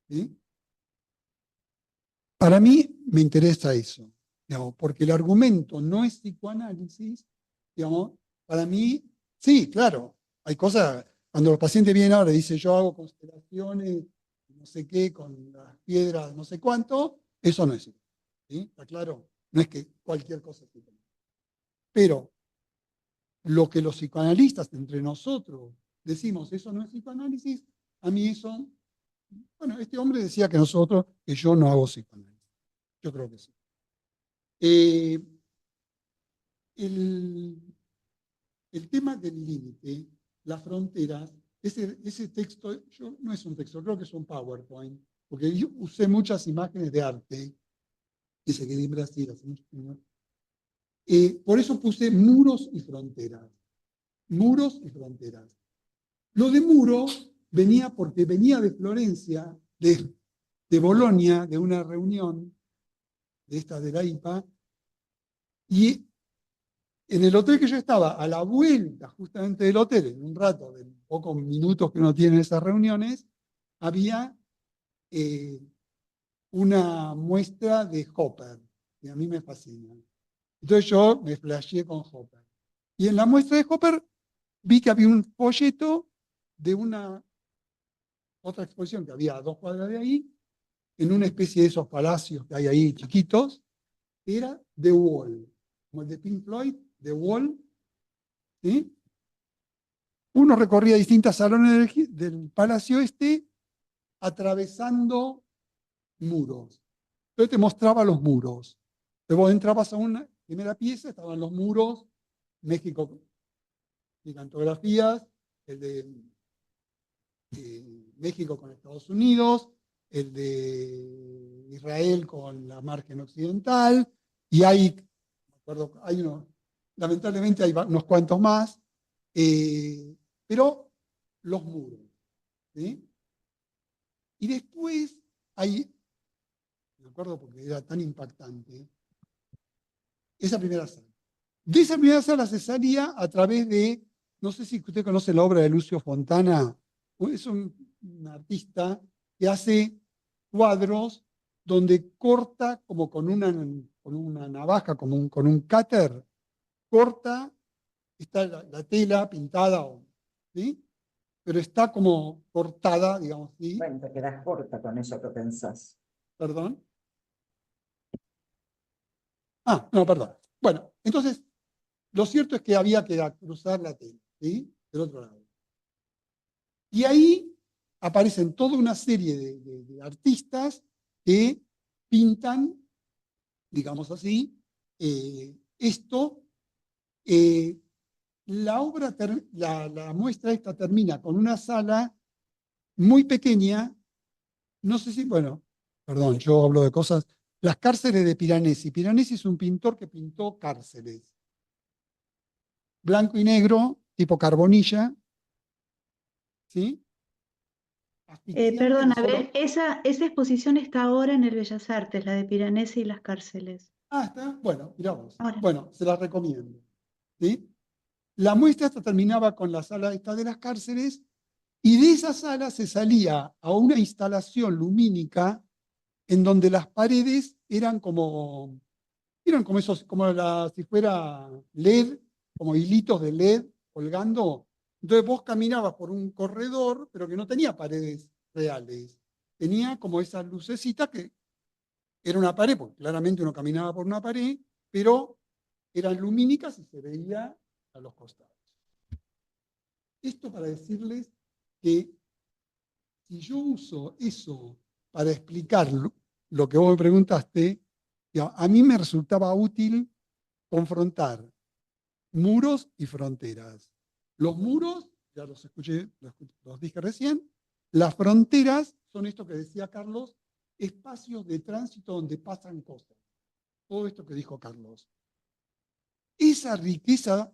¿Sí? Para mí me interesa eso, digamos, porque el argumento no es psicoanálisis, digamos, para mí, sí, claro, hay cosas, cuando los pacientes vienen ahora y dicen yo hago constelaciones, no sé qué, con las piedras, no sé cuánto, eso no es psicoanálisis, ¿sí? ¿Está claro? No es que cualquier cosa es psicoanálisis. Pero lo que los psicoanalistas entre nosotros decimos, eso no es psicoanálisis, a mí eso, bueno, este hombre decía que yo no hago psicoanálisis. Yo creo que sí. El tema del límite, las fronteras, ese texto no es un texto, creo que es un PowerPoint, porque yo usé muchas imágenes de arte, dice que de Brasil hace mucho tiempo. Por eso puse muros y fronteras. Muros y fronteras. Lo de muro venía porque venía de Florencia, de Bolonia, de una reunión de esta de la IPA, y en el hotel que yo estaba, a la vuelta justamente del hotel, en un rato, de pocos minutos que uno tiene en esas reuniones, había una muestra de Hopper, que a mí me fascina. Entonces yo me flasheé con Hopper. Y en la muestra de Hopper vi que había un folleto de una otra exposición que había a 2 cuadras de ahí, en una especie de esos palacios que hay ahí chiquitos, que era The Wall, como el de Pink Floyd, The Wall. ¿Sí? Uno recorría distintas salones del palacio este, atravesando muros. Entonces te mostraba los muros. Entonces vos entrabas a una primera pieza, estaban los muros, México, gigantografías, el de México con Estados Unidos, el de Israel con la margen occidental, y hay unos, lamentablemente hay unos cuantos más, pero los muros. ¿Sí? Y después hay, me acuerdo porque era tan impactante, esa primera sala. De esa primera sala se salía a través de, no sé si usted conoce la obra de Lucio Fontana, es un artista que hace cuadros donde corta como con una navaja, como con un cutter, corta, está la tela pintada, ¿sí? Pero está como cortada, digamos así. Bueno, te quedas corta con eso que pensás. ¿Perdón? Ah, no, perdón. Bueno, entonces, lo cierto es que había que cruzar la tela, ¿sí? Del otro lado. Y ahí aparecen toda una serie de artistas que pintan, digamos así, esto. La muestra esta termina con una sala muy pequeña, no sé si, bueno, perdón, yo hablo de cosas, las cárceles de Piranesi. Piranesi es un pintor que pintó cárceles. Blanco y negro, tipo Carbonilla, ¿sí? Perdón, a ver, esa exposición está ahora en el Bellas Artes, la de Piranesi y las cárceles. Ah, está, bueno, mirá vos. Ahora. Bueno, se las recomiendo. ¿Sí? La muestra esta terminaba con la sala esta de las cárceles y de esa sala se salía a una instalación lumínica en donde las paredes eran como esos, si fuera LED, como hilitos de LED colgando. Entonces vos caminabas por un corredor, pero que no tenía paredes reales. Tenía como esas lucecitas que era una pared, porque claramente uno caminaba por una pared, pero eran lumínicas y se veía a los costados. Esto para decirles que si yo uso eso para explicar lo que vos me preguntaste, a mí me resultaba útil confrontar muros y fronteras. Los muros, ya los escuché, los dije recién, las fronteras son esto que decía Carlos, espacios de tránsito donde pasan cosas. Todo esto que dijo Carlos. Esa riqueza,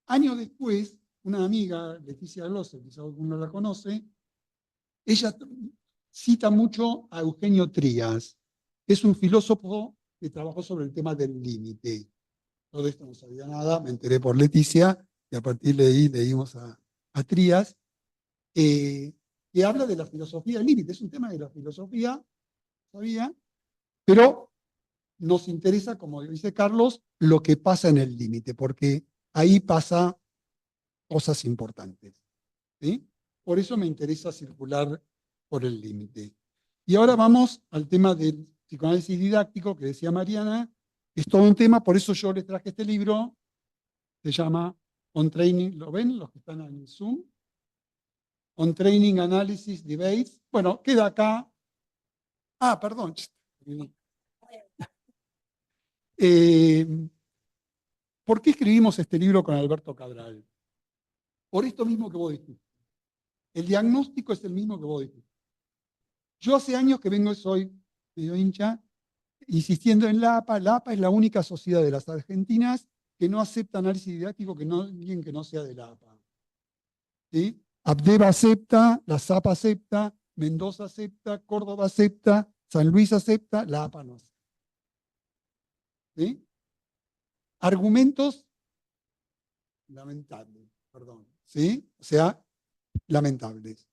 años después, una amiga, Leticia Glosser, quizá alguno la conoce, ella cita mucho a Eugenio Trías, que es un filósofo que trabajó sobre el tema del límite. Todo esto no sabía nada, me enteré por Leticia, y a partir de ahí leímos a Trías, que habla de la filosofía del límite. Es un tema de la filosofía, sabía, pero nos interesa, como dice Carlos, lo que pasa en el límite, porque ahí pasa cosas importantes. ¿Sí? Por eso me interesa circular por el límite. Y ahora vamos al tema del psicoanálisis didáctico que decía Mariana. Es todo un tema, por eso yo les traje este libro. Se llama On Training, ¿lo ven los que están en el Zoom? On Training Analysis Debates. Bueno, queda acá. Ah, perdón. ¿Por qué escribimos este libro con Alberto Cabral? Por esto mismo que vos dijiste. El diagnóstico es el mismo que vos dijiste. Yo hace años que soy medio hincha, insistiendo en la APA. La APA es la única sociedad de las Argentinas que no acepta análisis didáctico alguien que no sea de la APA. ¿Sí? Abdeva acepta, la SAPA acepta, Mendoza acepta, Córdoba acepta, San Luis acepta, la APA no acepta. ¿Sí? Argumentos lamentables, perdón. ¿Sí? O sea, lamentables.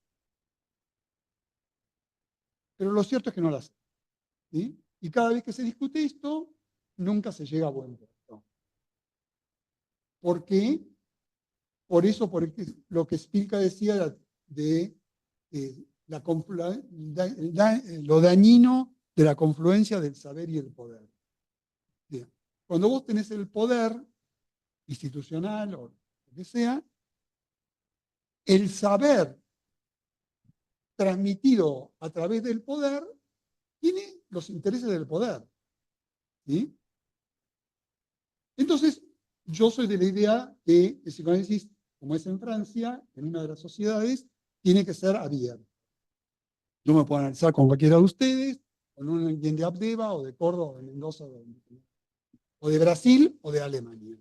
Pero lo cierto es que no la acepta. ¿Sí? Y cada vez que se discute esto, nunca se llega a buen puerto. ¿Por qué? Por eso, porque lo que Spilka decía de lo dañino de la confluencia del saber y el poder. Bien. Cuando vos tenés el poder institucional o lo que sea, el saber transmitido a través del poder tiene los intereses del poder. ¿Sí? Entonces, yo soy de la idea que el psicoanálisis, como es en Francia, en una de las sociedades, tiene que ser abierto. Yo me puedo analizar con cualquiera de ustedes, con alguien de Abdeva, o de Córdoba, o de Mendoza, o de Brasil, o de Alemania.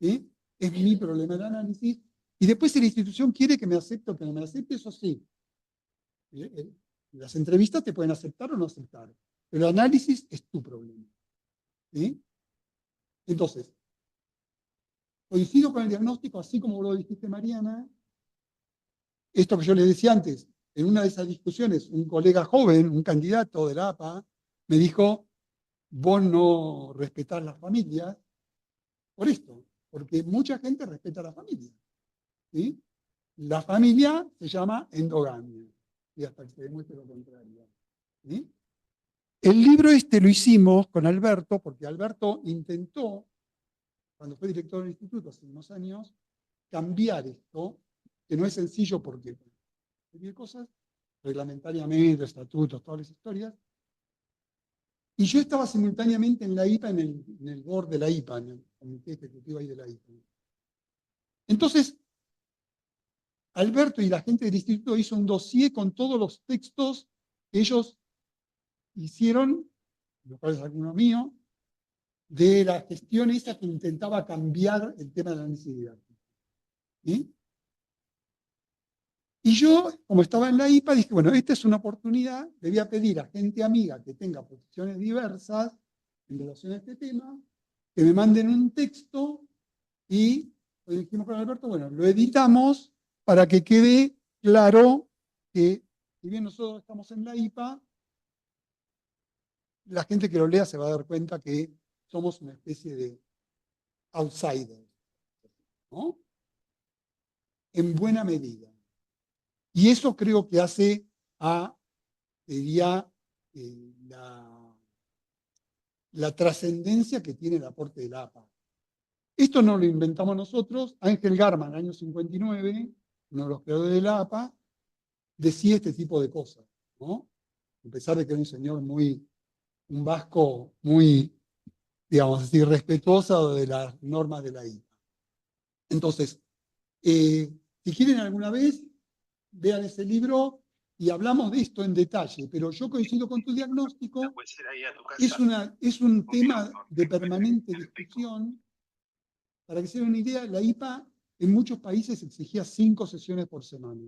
¿Sí? Es mi problema de análisis. Y después, si la institución quiere que me acepte o que no me acepte, eso sí. Las entrevistas te pueden aceptar o no aceptar. Pero el análisis es tu problema. ¿Sí? Entonces, coincido con el diagnóstico, así como lo dijiste, Mariana. Esto que yo les decía antes, en una de esas discusiones, un colega joven, un candidato de la APA, me dijo, vos no respetás las familias, por esto, porque mucha gente respeta a la familia. ¿Sí? La familia se llama endogamia, y hasta que se demuestre lo contrario. ¿Sí? El libro este lo hicimos con Alberto, porque Alberto intentó, cuando fue director del instituto hace unos años, cambiar esto, que no es sencillo porque hay cosas, reglamentariamente, estatutos, todas las historias. Y yo estaba simultáneamente en la IPA, en el board de la IPA, en el comité ejecutivo ahí de la IPA. Entonces, Alberto y la gente del instituto hizo un dossier con todos los textos que ellos hicieron, lo cual es alguno mío, de la gestión esa que intentaba cambiar el tema de la análisis didáctico. ¿Sí? Y yo, como estaba en la IPA, dije, bueno, esta es una oportunidad, le voy a pedir a gente amiga que tenga posiciones diversas en relación a este tema, que me manden un texto y pues dijimos con Alberto, bueno, lo editamos para que quede claro que, si bien nosotros estamos en la IPA, la gente que lo lea se va a dar cuenta que somos una especie de outsider, ¿no? En buena medida. Y eso creo que hace a, diría, la trascendencia que tiene el aporte del APA. Esto no lo inventamos nosotros. Ángel Garman, en el año 59, uno de los creadores del APA, decía este tipo de cosas, ¿no? a pesar de que era un señor un vasco muy, digamos así, respetuoso de las normas de la IPA. Entonces, si quieren alguna vez, vean ese libro y hablamos de esto en detalle, pero yo coincido con tu diagnóstico, es un tema de permanente discusión. Para que se den una idea, la IPA en muchos países exigía 5 sesiones por semana,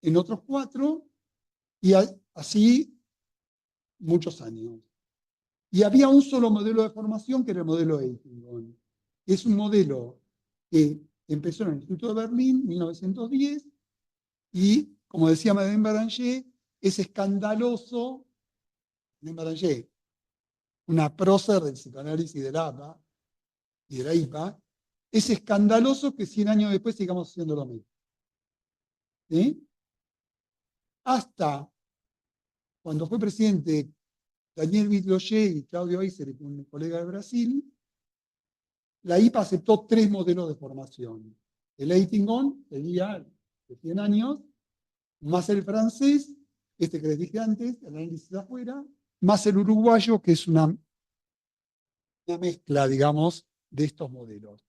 en otros 4, y así muchos años. Y había un solo modelo de formación, que era el modelo Eitingon. Es un modelo que empezó en el Instituto de Berlín, 1910, y, como decía Madeleine Beranger, es escandaloso, Madeleine Beranger, una prócer del psicoanálisis de la APA y de la IPA, es escandaloso que 100 años después sigamos haciendo lo mismo. ¿Sí? Hasta cuando fue presidente Daniel Bitloget y Claudio Eiser, un colega de Brasil, la IPA aceptó 3 modelos de formación. El Eitingon, sería de 100 años, más el francés, este que les dije antes, el análisis de afuera, más el uruguayo, que es una mezcla, digamos, de estos modelos.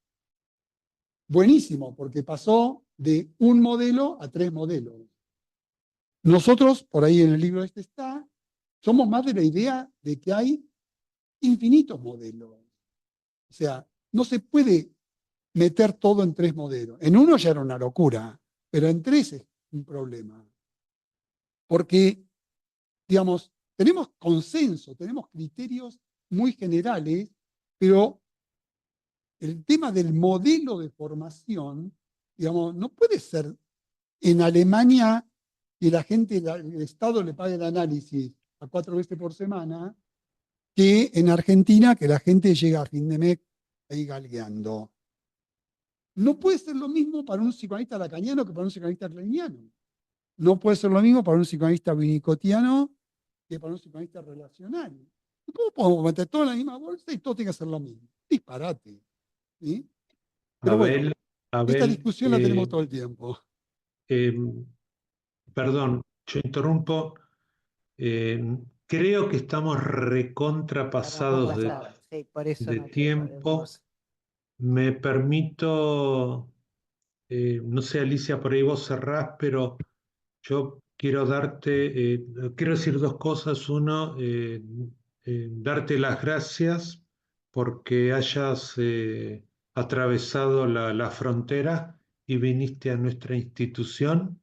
Buenísimo, porque pasó de un modelo a 3 modelos. Nosotros, por ahí en el libro este está, somos más de la idea de que hay infinitos modelos. O sea, no se puede meter todo en 3 modelos. En uno ya era una locura, pero en 3 es un problema. Porque, digamos, tenemos consenso, tenemos criterios muy generales, pero el tema del modelo de formación, digamos, no puede ser en Alemania que la gente, el Estado le pague el análisis a 4 veces por semana, que en Argentina que la gente llega a fin de mes ahí galgueando. No puede ser lo mismo para un psicoanalista lacaniano que para un psicoanalista kleiniano. No puede ser lo mismo para un psicoanalista winnicottiano que para un psicoanalista relacional. ¿Cómo podemos meter todo en la misma bolsa y todo tiene que ser lo mismo? Disparate. ¿Sí? Pero bueno, esta discusión la tenemos todo el tiempo. Perdón, yo interrumpo. Creo que estamos recontrapasados Sí, por eso de no te tiempo. podemos. Me permito, no sé, Alicia, por ahí vos cerrás, pero yo quiero quiero decir 2 cosas. Uno, darte las gracias porque hayas atravesado la frontera y viniste a nuestra institución.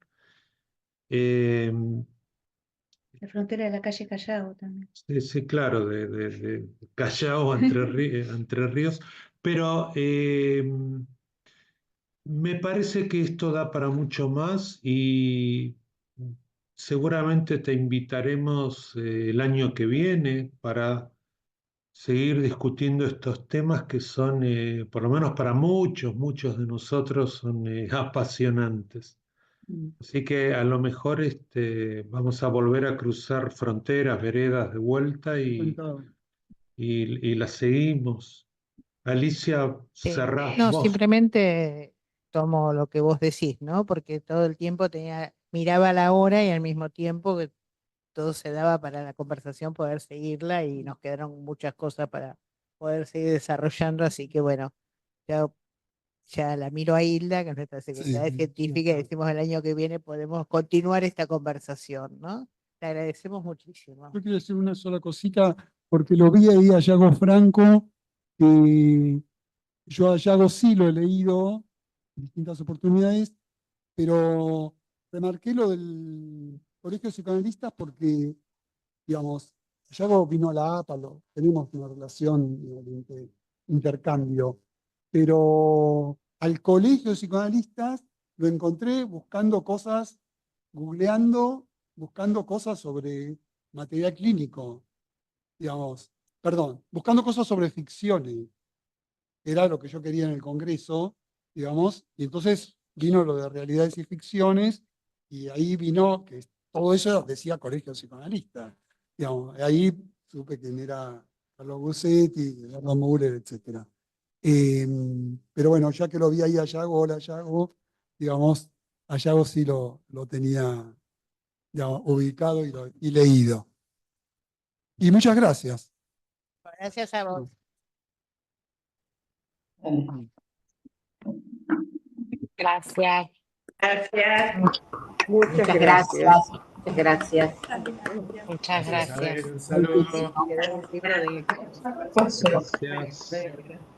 La frontera de la calle Callao también. Sí, sí, claro, de Callao a Entre Ríos, pero me parece que esto da para mucho más y seguramente te invitaremos el año que viene para seguir discutiendo estos temas que son, por lo menos para muchos de nosotros, son apasionantes. Así que a lo mejor vamos a volver a cruzar fronteras, veredas de vuelta y las seguimos. Alicia, Sí. cerrás No, vos. simplemente tomo lo que vos decís, ¿no? Porque todo el tiempo miraba la hora y al mismo tiempo que todo se daba para la conversación poder seguirla y nos quedaron muchas cosas para poder seguir desarrollando, así que bueno, ya la miro a Hilda, que es nuestra secretaria científica, y decimos el año que viene podemos continuar esta conversación, ¿no? Te agradecemos muchísimo. Yo quiero decir una sola cosita, porque lo vi ahí a Yago Franco, y yo a Yago sí lo he leído en distintas oportunidades, pero remarqué lo del Colegio de Psicoanalistas porque, digamos, Yago vino a la APA, tenemos una relación de intercambio, pero al Colegio de Psicoanalistas lo encontré buscando cosas, googleando, buscando cosas sobre material clínico, digamos, perdón, buscando cosas sobre ficciones. Era lo que yo quería en el Congreso, digamos, y entonces vino lo de realidades y ficciones, y ahí vino que todo eso decía Colegio Psicoanalista. Digamos, ahí supe quién era Carlos Gussetti, Eduardo Müller, etc. Pero bueno, ya que lo vi ahí a Yago, hola Yago, digamos, a Yago sí lo tenía digamos, ubicado y leído. Y muchas gracias. Gracias a vos. Gracias. Gracias. Muchas gracias. Muchas gracias. Muchas gracias. Un saludo. Quedó el libro de- Gracias.